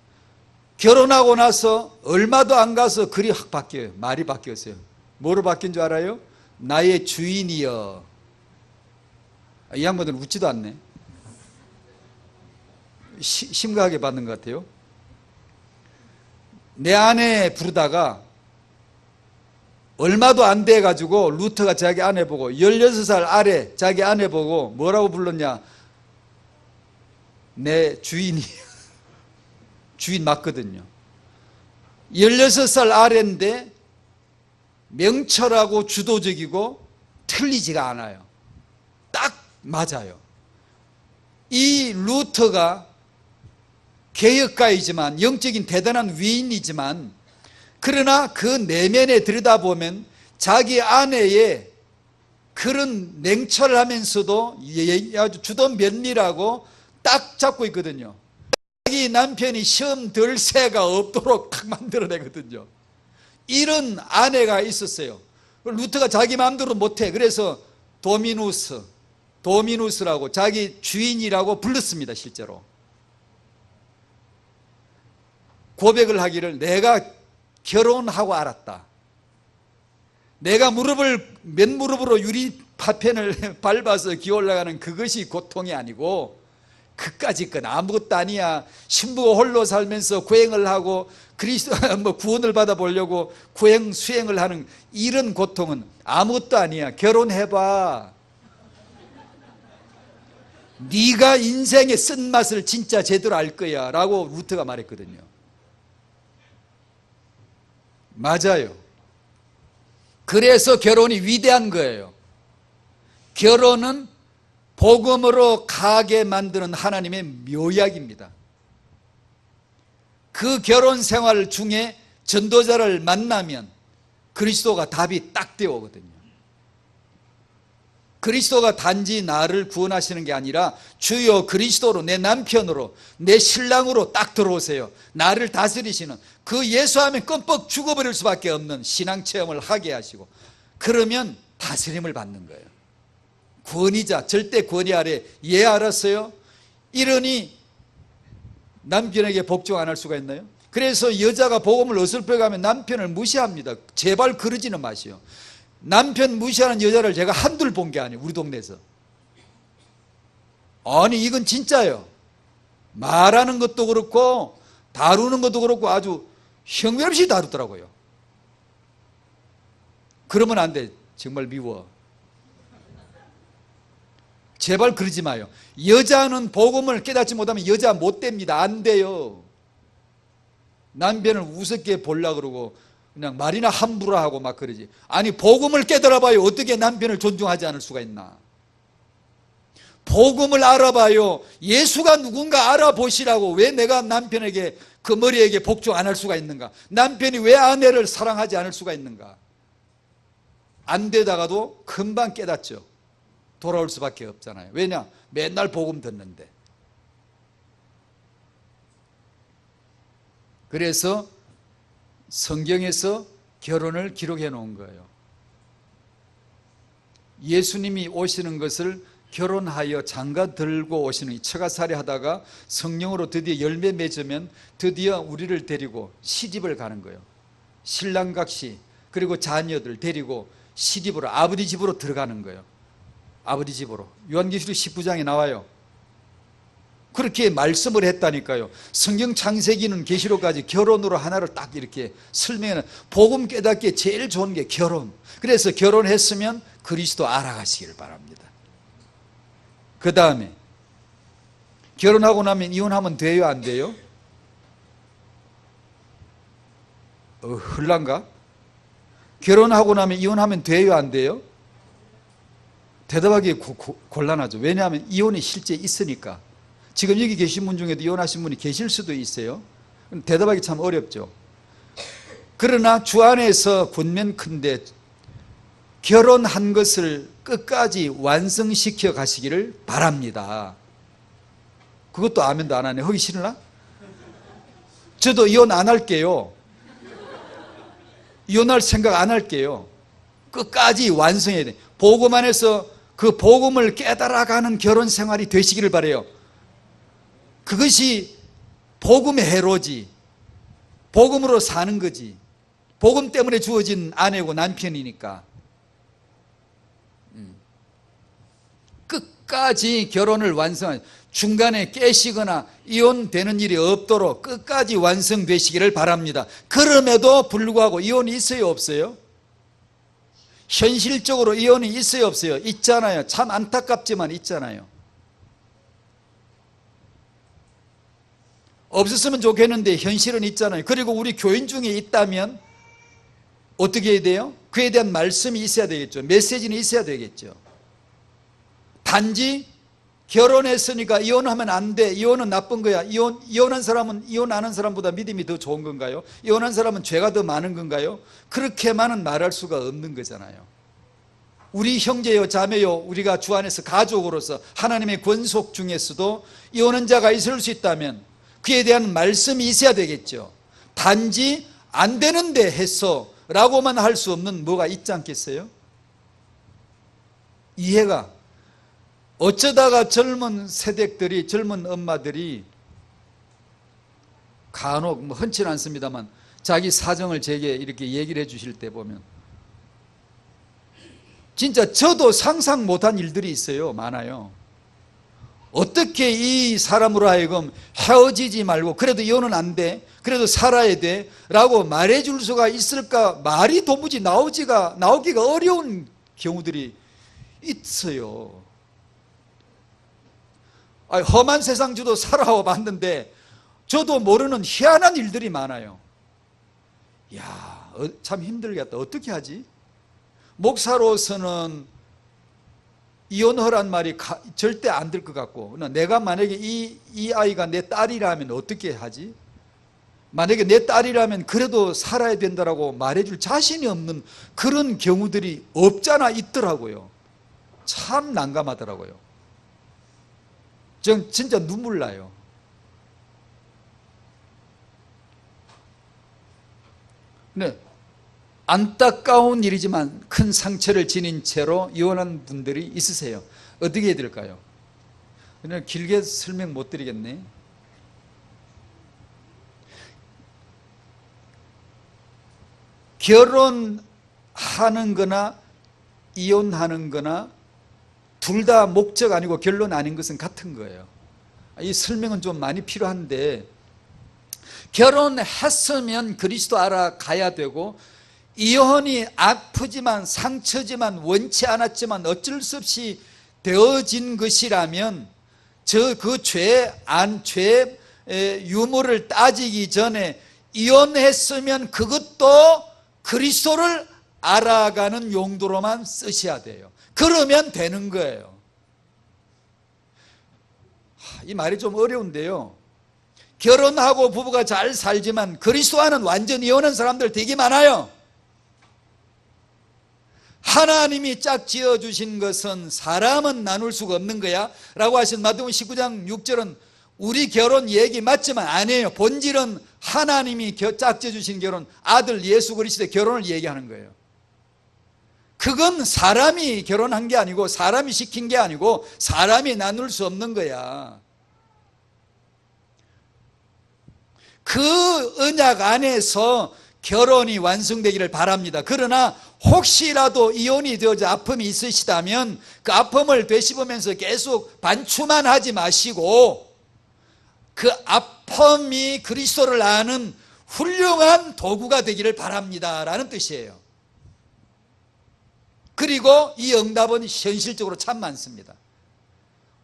결혼하고 나서 얼마도 안 가서 글이 확 바뀌어요. 말이 바뀌었어요. 뭐로 바뀐 줄 알아요? 나의 주인이여. 이 양반들은 웃지도 않네. 심각하게 받는 것 같아요. 내 아내 부르다가 얼마도 안 돼가지고 루터가 자기 아내 보고 16살 아래 자기 아내 보고 뭐라고 불렀냐? 내 주인이 주인 맞거든요. 16살 아래인데 명철하고 주도적이고 틀리지가 않아요. 딱 맞아요. 이 루터가 개혁가이지만 영적인 대단한 위인이지만 그러나 그 내면에 들여다보면 자기 아내의 그런 냉철하면서도 아주 주도 면밀하고 딱 잡고 있거든요. 자기 남편이 시험 들 새가 없도록 딱 만들어내거든요. 이런 아내가 있었어요. 루터가 자기 마음대로 못해. 그래서 도미누스라고 자기 주인이라고 불렀습니다. 실제로 고백을 하기를 내가 결혼하고 알았다. 내가 맨무릎으로 유리 파편을 밟아서 기어 올라가는 그것이 고통이 아니고 그까짓 건 아무것도 아니야. 신부가 홀로 살면서 구행을 하고 구원을 받아보려고 구행 수행을 하는 이런 고통은 아무것도 아니야. 결혼해봐. 네가 인생의 쓴맛을 진짜 제대로 알 거야 라고 루터가 말했거든요. 맞아요. 그래서 결혼이 위대한 거예요. 결혼은 복음으로 가게 만드는 하나님의 묘약입니다. 그 결혼 생활 중에 전도자를 만나면 그리스도가 답이 딱 되어오거든요. 그리스도가 단지 나를 구원하시는 게 아니라 주여 그리스도로 내 남편으로 내 신랑으로 딱 들어오세요. 나를 다스리시는 그 예수하면 껌뻑 죽어버릴 수밖에 없는 신앙 체험을 하게 하시고 그러면 다스림을 받는 거예요. 구원이자 절대 권위 아래 예 알았어요? 이러니 남편에게 복종 안 할 수가 있나요? 그래서 여자가 복음을 어설프게 가면 남편을 무시합니다. 제발 그러지는 마시오. 남편 무시하는 여자를 제가 한둘 본 게 아니에요. 우리 동네에서. 아니 이건 진짜예요. 말하는 것도 그렇고 다루는 것도 그렇고 아주 형편없이 다루더라고요. 그러면 안 돼. 정말 미워. 제발 그러지 마요. 여자는 복음을 깨닫지 못하면 여자 못 됩니다. 안 돼요. 남편을 우습게 보려고 그러고 그냥 말이나 함부로 하고 막 그러지. 아니 복음을 깨달아봐요. 어떻게 남편을 존중하지 않을 수가 있나. 복음을 알아봐요. 예수가 누군가 알아보시라고. 왜 내가 남편에게 그 머리에게 복종 안 할 수가 있는가. 남편이 왜 아내를 사랑하지 않을 수가 있는가. 안 되다가도 금방 깨닫죠. 돌아올 수밖에 없잖아요. 왜냐? 맨날 복음 듣는데. 그래서 성경에서 결혼을 기록해 놓은 거예요. 예수님이 오시는 것을 결혼하여 장가 들고 오시는 처가살이 하다가 성령으로 드디어 열매 맺으면 드디어 우리를 데리고 시집을 가는 거예요. 신랑각시 그리고 자녀들 데리고 시집으로 아버지 집으로 들어가는 거예요. 아버지 집으로. 요한계시록 19장에 나와요. 그렇게 말씀을 했다니까요. 성경 창세기는 계시록까지 결혼으로 하나를 딱 이렇게 설명하는, 복음 깨닫기에 제일 좋은 게 결혼. 그래서 결혼했으면 그리스도 알아가시기를 바랍니다. 그 다음에 결혼하고 나면 이혼하면 돼요, 안 돼요? 흘란가? 결혼하고 나면 이혼하면 돼요, 안 돼요? 대답하기 곤란하죠. 왜냐하면 이혼이 실제 있으니까. 지금 여기 계신 분 중에도 이혼하신 분이 계실 수도 있어요. 대답하기 참 어렵죠. 그러나 주 안에서 군면큰데 결혼한 것을 끝까지 완성시켜 가시기를 바랍니다. 그것도 아멘도 안 하네. 하기 싫으나? 저도 이혼 안 할게요. 이혼할 생각 안 할게요. 끝까지 완성해야 돼. 복음 안에서 그 복음을 깨달아가는 결혼 생활이 되시기를 바라요. 그것이 복음의 해로지. 복음으로 사는 거지. 복음 때문에 주어진 아내고 남편이니까. 끝까지 결혼을 완성한, 중간에 깨시거나 이혼되는 일이 없도록 끝까지 완성되시기를 바랍니다. 그럼에도 불구하고 이혼이 있어요, 없어요? 현실적으로 이혼이 있어요, 없어요? 있잖아요. 참 안타깝지만 있잖아요. 없었으면 좋겠는데 현실은 있잖아요. 그리고 우리 교인 중에 있다면 어떻게 해야 돼요? 그에 대한 말씀이 있어야 되겠죠. 메시지는 있어야 되겠죠. 단지 결혼했으니까 이혼하면 안 돼, 이혼은 나쁜 거야, 이혼한 사람은 이혼하는 사람보다 믿음이 더 좋은 건가요? 이혼한 사람은 죄가 더 많은 건가요? 그렇게만은 말할 수가 없는 거잖아요. 우리 형제요 자매요, 우리가 주 안에서 가족으로서 하나님의 권속 중에서도 이혼한 자가 있을 수 있다면 그에 대한 말씀이 있어야 되겠죠. 단지 안 되는데 했어 라고만 할 수 없는 뭐가 있지 않겠어요? 이해가. 어쩌다가 젊은 세댁들이, 젊은 엄마들이 간혹 흔치는 않습니다만 자기 사정을 제게 이렇게 얘기를 해 주실 때 보면 진짜 저도 상상 못한 일들이 있어요. 많아요. 어떻게 이 사람으로 하여금 헤어지지 말고 그래도 이혼은 안 돼, 그래도 살아야 돼 라고 말해줄 수가 있을까. 말이 도무지 나오기가 어려운 경우들이 있어요. 험한 세상 저도 살아와 봤는데 저도 모르는 희한한 일들이 많아요. 이야, 참 힘들겠다. 어떻게 하지? 목사로서는 이혼하란 말이 절대 안 될 것 같고, 내가 만약에 이 아이가 내 딸이라면 어떻게 하지? 만약에 내 딸이라면 그래도 살아야 된다라고 말해줄 자신이 없는 그런 경우들이 없잖아 있더라고요. 참 난감하더라고요. 전 진짜 눈물 나요. 근데 안타까운 일이지만 큰 상처를 지닌 채로 이혼한 분들이 있으세요. 어떻게 해야 될까요? 그냥 길게 설명 못 드리겠네. 결혼하는 거나 이혼하는 거나 둘 다 목적 아니고 결론 아닌 것은 같은 거예요. 이 설명은 좀 많이 필요한데 결혼했으면 그리스도 알아가야 되고, 이혼이 아프지만 상처지만 원치 않았지만 어쩔 수 없이 되어진 것이라면 그 죄의 유무를 따지기 전에 이혼했으면 그것도 그리스도를 알아가는 용도로만 쓰셔야 돼요. 그러면 되는 거예요. 이 말이 좀 어려운데요, 결혼하고 부부가 잘 살지만 그리스도와는 완전 이혼한 사람들 되게 많아요. 하나님이 짝 지어주신 것은 사람은 나눌 수가 없는 거야 라고 하신 마태복음 19장 6절은 우리 결혼 얘기 맞지만 아니에요. 본질은 하나님이 짝 지어주신 결혼, 아들 예수 그리스도의 결혼을 얘기하는 거예요. 그건 사람이 결혼한 게 아니고 사람이 시킨 게 아니고 사람이 나눌 수 없는 거야. 그 언약 안에서 결혼이 완성되기를 바랍니다. 그러나 혹시라도 이혼이 되어서 아픔이 있으시다면 그 아픔을 되씹으면서 계속 반추만 하지 마시고 그 아픔이 그리스도를 아는 훌륭한 도구가 되기를 바랍니다 라는 뜻이에요. 그리고 이 응답은 현실적으로 참 많습니다.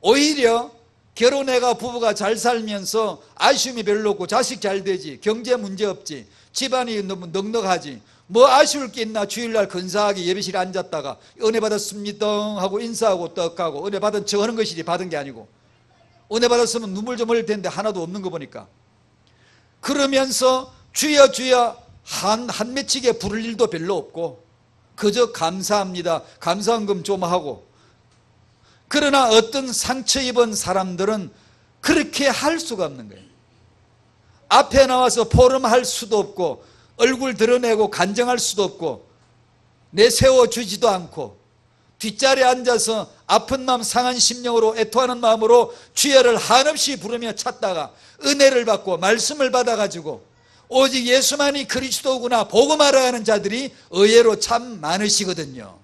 오히려 결혼해가 부부가 잘 살면서 아쉬움이 별로 없고 자식 잘 되지, 경제 문제 없지, 집안이 너무 넉넉하지, 뭐 아쉬울 게 있나, 주일날 근사하게 예배실에 앉았다가 은혜 받았습니다 하고 인사하고 떡하고, 은혜 받은 척 하는 것이지 받은 게 아니고, 은혜 받았으면 눈물 좀 흘릴 텐데 하나도 없는 거 보니까, 그러면서 주여 주여 한 맺히게 부를 일도 별로 없고 그저 감사합니다, 감사헌금 좀 하고. 그러나 어떤 상처 입은 사람들은 그렇게 할 수가 없는 거예요. 앞에 나와서 포럼할 수도 없고 얼굴 드러내고 간증할 수도 없고 내세워주지도 않고 뒷자리에 앉아서 아픈 마음 상한 심령으로 애통하는 마음으로 주여를 한없이 부르며 찾다가 은혜를 받고 말씀을 받아가지고 오직 예수만이 그리스도구나 복음 알아야 하는 자들이 의외로 참 많으시거든요.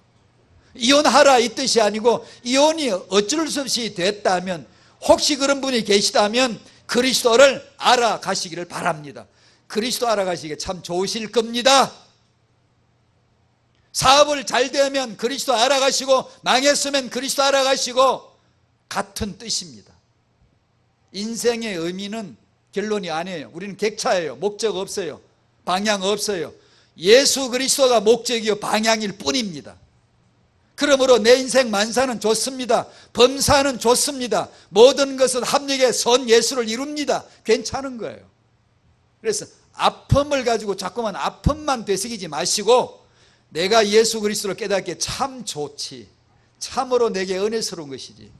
이혼하라 이 뜻이 아니고 이혼이 어쩔 수 없이 됐다면, 혹시 그런 분이 계시다면 그리스도를 알아가시기를 바랍니다. 그리스도 알아가시기에 참 좋으실 겁니다. 사업을 잘 되면 그리스도 알아가시고 망했으면 그리스도 알아가시고 같은 뜻입니다. 인생의 의미는 결론이 아니에요. 우리는 객차예요. 목적 없어요. 방향 없어요. 예수 그리스도가 목적이요 방향일 뿐입니다. 그러므로 내 인생 만사는 좋습니다. 범사는 좋습니다. 모든 것은 합력의 선 예수를 이룹니다. 괜찮은 거예요. 그래서 아픔을 가지고 자꾸만 아픔만 되새기지 마시고 내가 예수 그리스도를 깨닫기에 참 좋지, 참으로 내게 은혜스러운 것이지,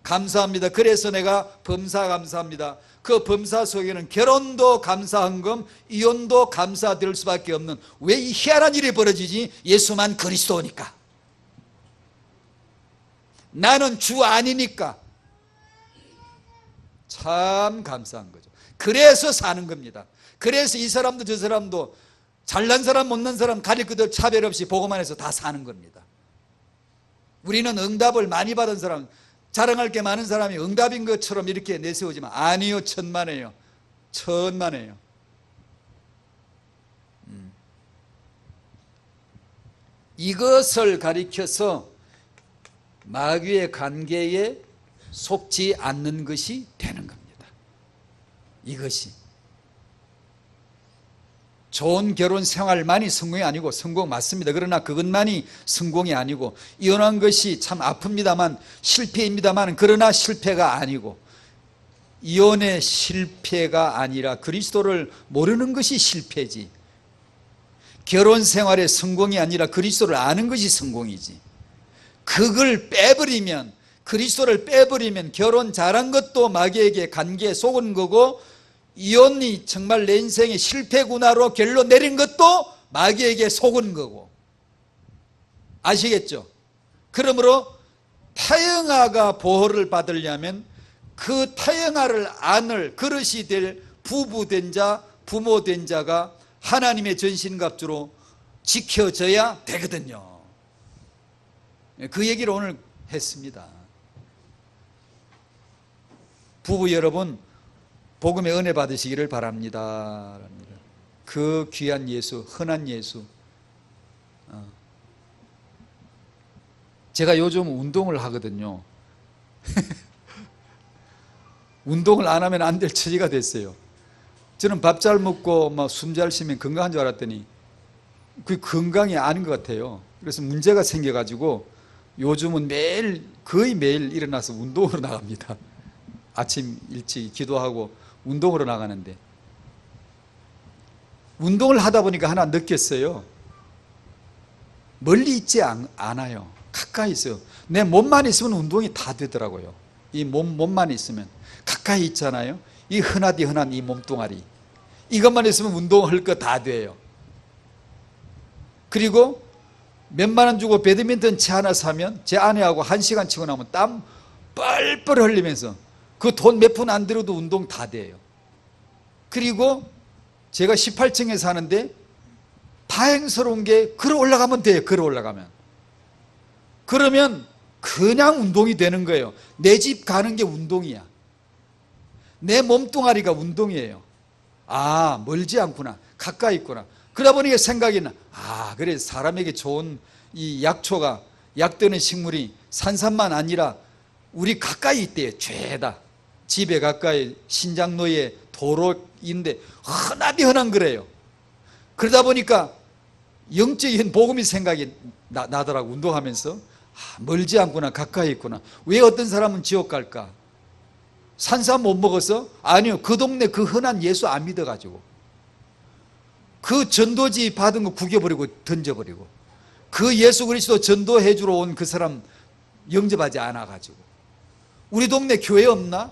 감사합니다. 그래서 내가 범사 감사합니다. 그 범사 속에는 결혼도 감사헌금, 이혼도 감사드릴 수밖에 없는, 왜 이 희한한 일이 벌어지지? 예수만 그리스도니까, 나는 주 아니니까. 참 감사한 거죠. 그래서 사는 겁니다. 그래서 이 사람도 저 사람도 잘난 사람 못난 사람 가릴 것들 차별 없이 복음만 해서 다 사는 겁니다. 우리는 응답을 많이 받은 사람, 자랑할 게 많은 사람이 응답인 것처럼 이렇게 내세우지만 아니요, 천만에요. 천만에요. 이것을 가리켜서 마귀의 관계에 속지 않는 것이 되는 겁니다. 이것이 좋은 결혼 생활만이 성공이 아니고, 성공 맞습니다. 그러나 그것만이 성공이 아니고, 이혼한 것이 참 아픕니다만 실패입니다만, 그러나 실패가 아니고, 이혼의 실패가 아니라 그리스도를 모르는 것이 실패지, 결혼 생활의 성공이 아니라 그리스도를 아는 것이 성공이지. 그걸 빼버리면, 그리스도를 빼버리면 결혼 잘한 것도 마귀에게 관계에 속은 거고, 이혼이 정말 내 인생의 실패구나로 결론 내린 것도 마귀에게 속은 거고. 아시겠죠? 그러므로 타영아가 보호를 받으려면 그 타영아를 안을 그릇이 될 부부된 자, 부모된 자가 하나님의 전신갑주로 지켜져야 되거든요. 그 얘기를 오늘 했습니다. 부부 여러분, 복음의 은혜 받으시기를 바랍니다. 그 귀한 예수, 흔한 예수. 제가 요즘 운동을 하거든요. 운동을 안 하면 안 될 처지가 됐어요. 저는 밥 잘 먹고 숨 잘 쉬면 건강한 줄 알았더니 그 건강이 아닌 것 같아요. 그래서 문제가 생겨가지고 요즘은 거의 매일 일어나서 운동으로 나갑니다. 아침 일찍 기도하고 운동으로 나가는데, 운동을 하다 보니까 하나 느꼈어요. 멀리 있지 않아요. 가까이 있어요. 내 몸만 있으면 운동이 다 되더라고요. 이 몸만 있으면. 가까이 있잖아요. 이 흔한 이 몸뚱아리, 이것만 있으면 운동할 거 다 돼요. 그리고 몇만 원 주고 배드민턴 채 하나 사면 제 아내하고 1시간 치고 나면 땀 뻘뻘 흘리면서 그 돈 몇 푼 안 들어도 운동 다 돼요. 그리고 제가 18층에 사는데 다행스러운 게 걸어 올라가면 돼요. 걸어 올라가면. 그러면 그냥 운동이 되는 거예요. 내 집 가는 게 운동이야. 내 몸뚱아리가 운동이에요. 아, 멀지 않구나. 가까이 있구나. 그러다 보니까 생각이 나. 아, 그래, 사람에게 좋은 이 약초가, 약되는 식물이 산삼만 아니라 우리 가까이 있대요. 죄다. 집에 가까이 신장로에 도로인데 흔한 거래요. 그러다 보니까 영적인 복음이 생각이 나더라고. 운동하면서. 아, 멀지 않구나. 가까이 있구나. 왜 어떤 사람은 지옥 갈까? 산삼 못 먹어서? 아니요. 그 동네 그 흔한 예수 안 믿어가지고. 그 전도지 받은 거 구겨버리고 던져버리고, 그 예수 그리스도 전도해 주러 온 그 사람 영접하지 않아가지고. 우리 동네 교회 없나?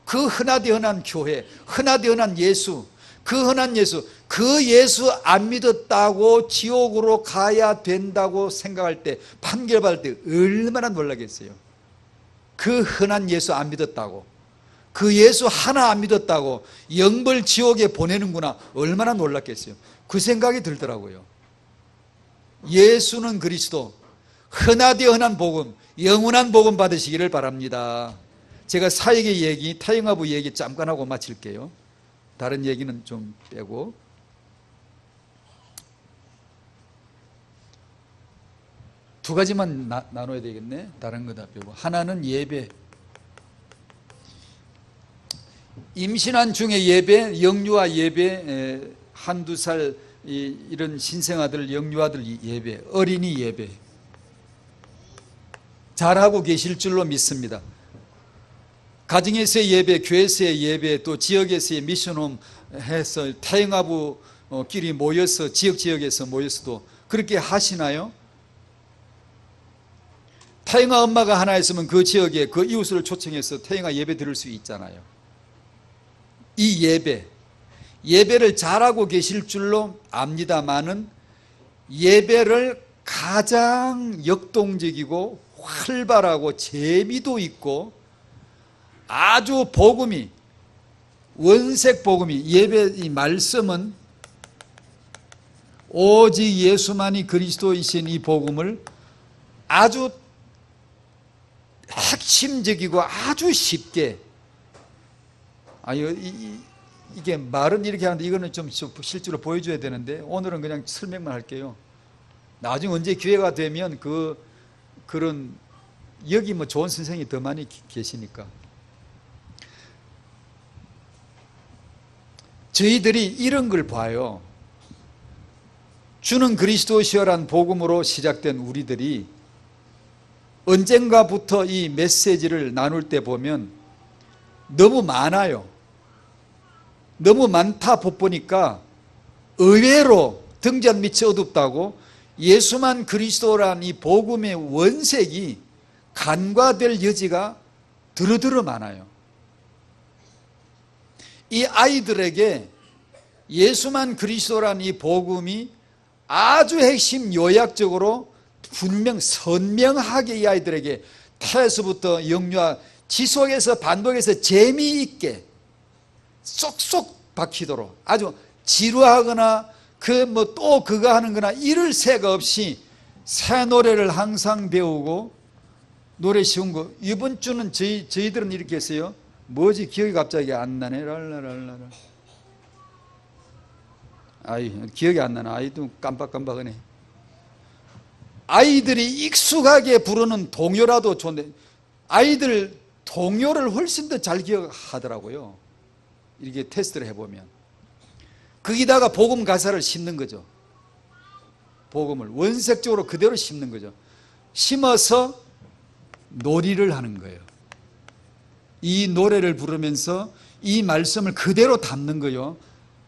그 흔한 교회, 흔한 예수, 그 흔한 예수, 그 예수 안 믿었다고 지옥으로 가야 된다고 생각할 때, 판결받을 때 얼마나 놀라겠어요. 그 흔한 예수 안 믿었다고, 그 예수 하나 안 믿었다고 영벌 지옥에 보내는구나, 얼마나 놀랐겠어요. 그 생각이 들더라고요. 예수는 그리스도, 흔한 복음, 영원한 복음 받으시기를 바랍니다. 제가 사역의 얘기, 타영아부 얘기 잠깐 하고 마칠게요. 다른 얘기는 좀 빼고. 두 가지만 나눠야 되겠네. 다른 거 다 빼고. 하나는 예배. 임신한 중에 예배, 영유아 예배, 한두 살 이런 신생아들, 영유아들 예배, 어린이 예배 잘하고 계실 줄로 믿습니다. 가정에서의 예배, 교회에서의 예배, 또 지역에서의 미션홈 해서 태영아부끼리 모여서 지역에서 모여서도 그렇게 하시나요? 태영아 엄마가 하나 있으면 그 지역에 그 이웃을 초청해서 태영아 예배 드릴 수 있잖아요. 이 예배를 잘하고 계실 줄로 압니다마는 예배를 가장 역동적이고 활발하고 재미도 있고 아주 복음이, 원색 복음이, 예배 이 말씀은 오직 예수만이 그리스도이신 이 복음을 아주 핵심적이고 아주 쉽게, 이게 말은 이렇게 하는데 이거는 좀 실제로 보여줘야 되는데 오늘은 그냥 설명만 할게요. 나중에 언제 기회가 되면 그런 여기 뭐 좋은 선생님이 더 많이 계시니까. 저희들이 이런 걸 봐요. 주는 그리스도시여란 복음으로 시작된 우리들이 언젠가부터 이 메시지를 나눌 때 보면 너무 많아요. 너무 많다 보니까 의외로 등잔 밑이 어둡다고 예수만 그리스도란 이 복음의 원색이 간과될 여지가 두루두루 많아요. 이 아이들에게 예수만 그리스도란 이 복음이 아주 핵심 요약적으로 분명 선명하게 이 아이들에게 태에서부터 영유아 지속해서 반복해서 재미있게 쏙쏙 박히도록, 아주 지루하거나 또 그거 하는 거나 이럴 새가 없이 새 노래를 항상 배우고, 노래 쉬운 거 이번 주는 저희들은 이렇게 했어요. 뭐지 기억이 갑자기 안 나네. 랄라랄라라. 아이 기억이 안 나나. 아이도 깜빡깜빡하네. 아이들이 익숙하게 부르는 동요라도 좋은데 아이들 동요를 훨씬 더 잘 기억하더라고요. 이렇게 테스트를 해보면. 거기다가 복음 가사를 심는 거죠. 복음을 원색적으로 그대로 심는 거죠. 심어서 놀이를 하는 거예요. 이 노래를 부르면서 이 말씀을 그대로 담는 거예요.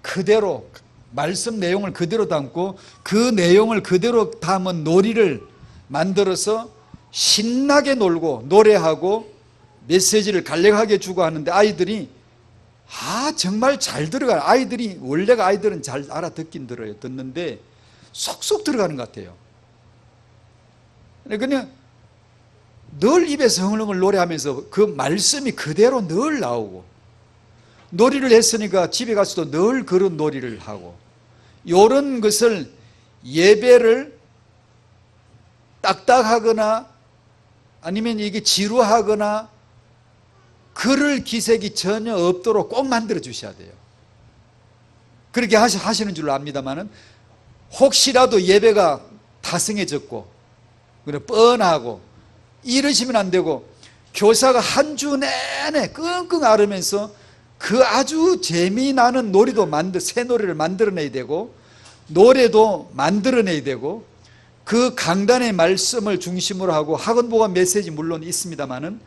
그대로 말씀 내용을 그대로 담고 그 내용을 그대로 담은 놀이를 만들어서 신나게 놀고 노래하고 메시지를 간략하게 주고 하는데 아이들이 정말 잘 들어가요. 아이들이 원래가 아이들은 잘 알아듣긴 들어요. 듣는데 쏙쏙 들어가는 것 같아요. 그냥 늘 입에서 흥얼흥얼 노래하면서 그 말씀이 그대로 늘 나오고 놀이를 했으니까 집에 가서도 늘 그런 놀이를 하고 이런 것을 예배를 딱딱하거나 아니면 이게 지루하거나 그럴 기색이 전혀 없도록 꼭 만들어 주셔야 돼요. 그렇게 하시는 줄로 압니다만은 혹시라도 예배가 다승해졌고 뻔하고 이러시면 안 되고 교사가 한 주 내내 끙끙 앓으면서 그 아주 재미나는 놀이도 새 노래를 만들어내야 되고 노래도 만들어내야 되고 그 강단의 말씀을 중심으로 하고 학원보감 메시지 물론 있습니다만은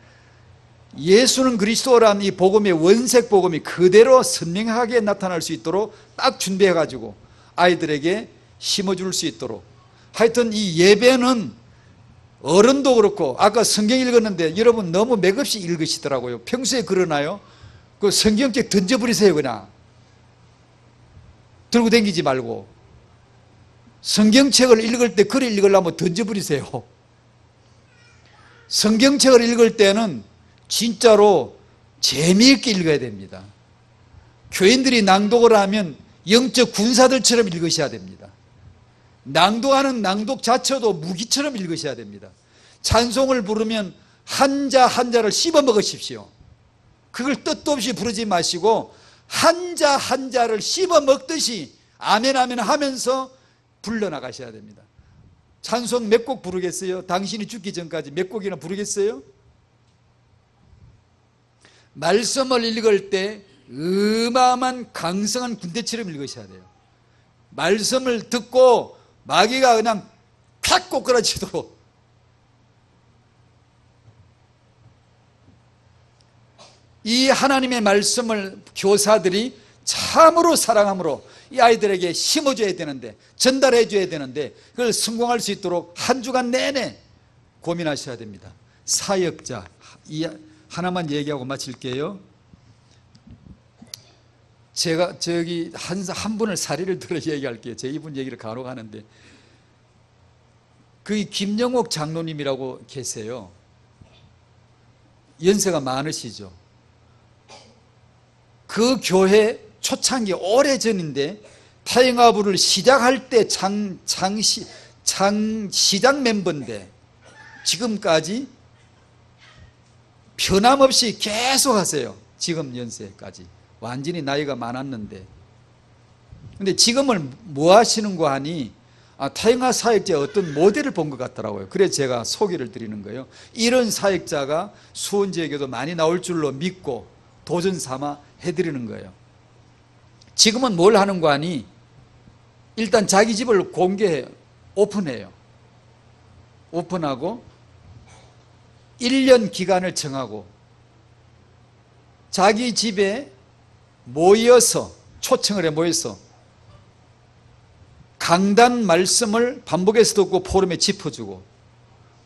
예수는 그리스도라는 이 복음의 원색 복음이 그대로 선명하게 나타날 수 있도록 딱 준비해 가지고 아이들에게 심어줄 수 있도록 하여튼 이 예배는 어른도 그렇고 아까 성경 읽었는데 여러분 너무 맥없이 읽으시더라고요. 평소에 그러나요? 그 성경책 던져버리세요. 그냥 들고 다니지 말고 성경책을 읽을 때 글을 읽으려면 던져버리세요. 성경책을 읽을 때는 진짜로 재미있게 읽어야 됩니다. 교인들이 낭독을 하면 영적 군사들처럼 읽으셔야 됩니다. 낭독하는 낭독 자체도 무기처럼 읽으셔야 됩니다. 찬송을 부르면 한자 한자를 씹어 먹으십시오. 그걸 뜻도 없이 부르지 마시고 한자 한자를 씹어 먹듯이 아멘 아멘 하면서 불러나가셔야 됩니다. 찬송 몇 곡 부르겠어요? 당신이 죽기 전까지 몇 곡이나 부르겠어요? 말씀을 읽을 때 어마어마한 강성한 군대처럼 읽으셔야 돼요. 말씀을 듣고 마귀가 그냥 탁 꼬꾸라지도록 이 하나님의 말씀을 교사들이 참으로 사랑함으로 이 아이들에게 심어줘야 되는데 전달해 줘야 되는데 그걸 성공할 수 있도록 한 주간 내내 고민하셔야 됩니다. 사역자 이 하나만 얘기하고 마칠게요. 제가 저기 한 분을 사례를 들어 얘기할게요. 제 이분 얘기를 간혹 하는데 그 김영옥 장로님이라고 계세요. 연세가 많으시죠. 그 교회 초창기 오래전인데 타영아부를 시작할 때 시작 멤버인데 지금까지 변함없이 계속 하세요. 지금 연세까지 완전히 나이가 많았는데 근데 지금은 뭐 하시는 거 하니 타영아 사역자의 어떤 모델을 본 것 같더라고요. 그래서 제가 소개를 드리는 거예요. 이런 사역자가 수원지역에도 많이 나올 줄로 믿고 도전 삼아 해드리는 거예요. 지금은 뭘 하는 거 하니 일단 자기 집을 공개해요. 오픈해요. 오픈하고 1년 기간을 정하고 자기 집에 모여서 초청을 해 모여서 강단 말씀을 반복해서 듣고 포럼에 짚어주고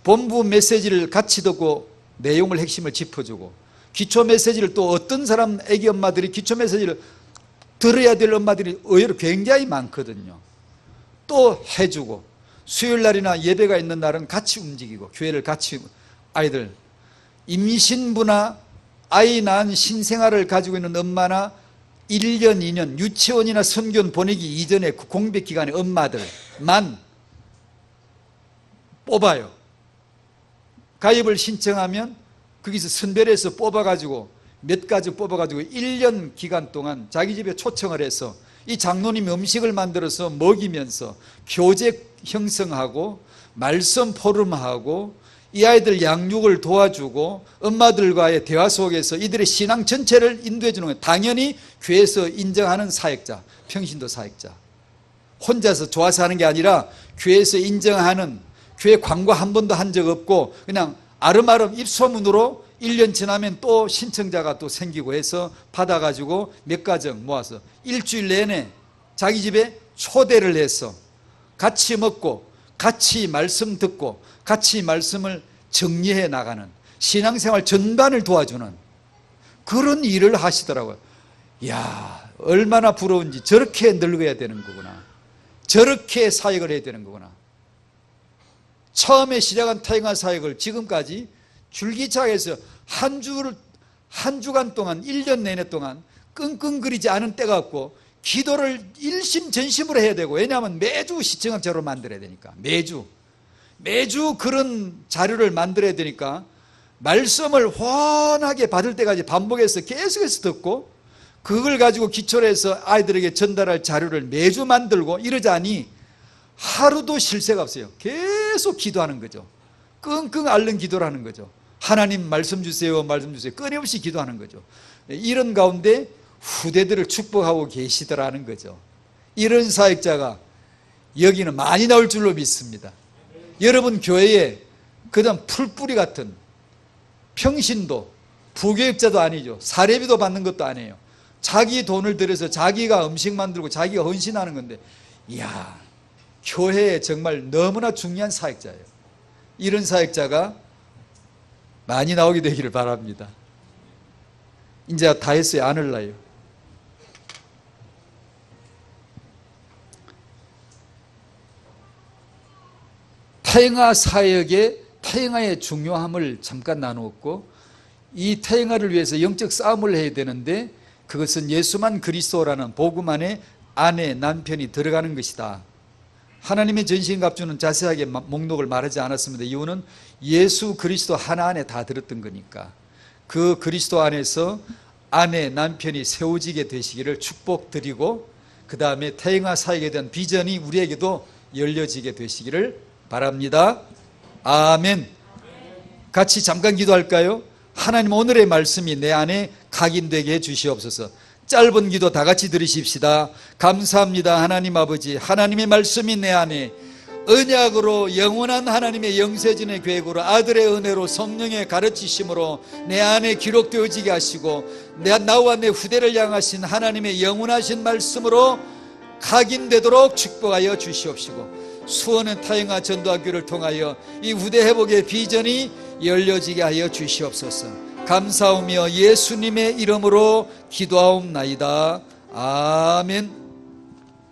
본부 메시지를 같이 듣고 내용을 핵심을 짚어주고 기초 메시지를 또 어떤 사람 애기 엄마들이 기초 메시지를 들어야 될 엄마들이 의외로 굉장히 많거든요. 또 해주고 수요일날이나 예배가 있는 날은 같이 움직이고 교회를 같이 아이들 임신부나 아이 낳은 신생아를 가지고 있는 엄마나 1년 2년 유치원이나 선교원 보내기 이전에 그 공백기간에 엄마들만 뽑아요. 가입을 신청하면 거기서 선별해서 뽑아가지고 몇 가지 뽑아가지고 1년 기간 동안 자기 집에 초청을 해서 이 장로님이 음식을 만들어서 먹이면서 교제 형성하고 말씀 포럼하고 이 아이들 양육을 도와주고 엄마들과의 대화 속에서 이들의 신앙 전체를 인도해 주는 거예요. 당연히 교회에서 인정하는 사역자, 평신도 사역자. 혼자서 좋아서 하는 게 아니라 교회에서 인정하는, 교회 광고 한 번도 한 적 없고 그냥 아름아름 입소문으로 1년 지나면 또 신청자가 또 생기고 해서 받아가지고 몇 가정 모아서 일주일 내내 자기 집에 초대를 해서 같이 먹고 같이 말씀 듣고 같이 말씀을 정리해 나가는 신앙생활 전반을 도와주는 그런 일을 하시더라고요. 이야, 얼마나 부러운지. 저렇게 늙어야 되는 거구나. 저렇게 사역을 해야 되는 거구나. 처음에 시작한 태영아 사역을 지금까지 줄기차게 해서 한 주간 동안 1년 내내 동안 끙끙거리지 않은 때가 없고 기도를 일심전심으로 해야 되고, 왜냐하면 매주 시청각 자료를 만들어야 되니까, 매주 그런 자료를 만들어야 되니까 말씀을 훤하게 받을 때까지 반복해서 계속해서 듣고 그걸 가지고 기초로 해서 아이들에게 전달할 자료를 매주 만들고 이러자니 하루도 쉴 새가 없어요. 계속 기도하는 거죠. 끙끙 앓는 기도를 하는 거죠. 하나님 말씀 주세요, 말씀 주세요. 끊임없이 기도하는 거죠. 이런 가운데 후대들을 축복하고 계시더라는 거죠. 이런 사역자가 여기는 많이 나올 줄로 믿습니다. 여러분 교회에 그다음 풀뿌리 같은 평신도, 부교육자도 아니죠. 사례비도 받는 것도 아니에요. 자기 돈을 들여서 자기가 음식 만들고 자기가 헌신하는 건데, 이야, 교회에 정말 너무나 중요한 사역자예요. 이런 사역자가 많이 나오게 되기를 바랍니다. 이제 다 했어요. 안 흘러요. 태영아 사역의 태영아의 중요함을 잠깐 나누었고, 이 태영아를 위해서 영적 싸움을 해야 되는데 그것은 예수만 그리스도라는 복음 안에 아내, 남편이 들어가는 것이다. 하나님의 전신갑주는 자세하게 목록을 말하지 않았습니다. 이유는 예수 그리스도 하나 안에 다 들었던 거니까. 그 그리스도 안에서 아내, 남편이 세워지게 되시기를 축복드리고, 그 다음에 태영아 사역에 대한 비전이 우리에게도 열려지게 되시기를 바랍니다. 아멘. 같이 잠깐 기도할까요? 하나님, 오늘의 말씀이 내 안에 각인되게 해 주시옵소서. 짧은 기도 다 같이 들으십시다. 감사합니다 하나님 아버지. 하나님의 말씀이 내 안에 언약으로 영원한 하나님의 영세전의 계획으로 아들의 은혜로 성령의 가르치심으로 내 안에 기록되어지게 하시고, 나와 내 후대를 향하신 하나님의 영원하신 말씀으로 각인되도록 축복하여 주시옵시고, 수원의 태영아 전도학교를 통하여 이 후대 회복의 비전이 열려지게 하여 주시옵소서. 감사하며 예수님의 이름으로 기도하옵나이다. 아멘.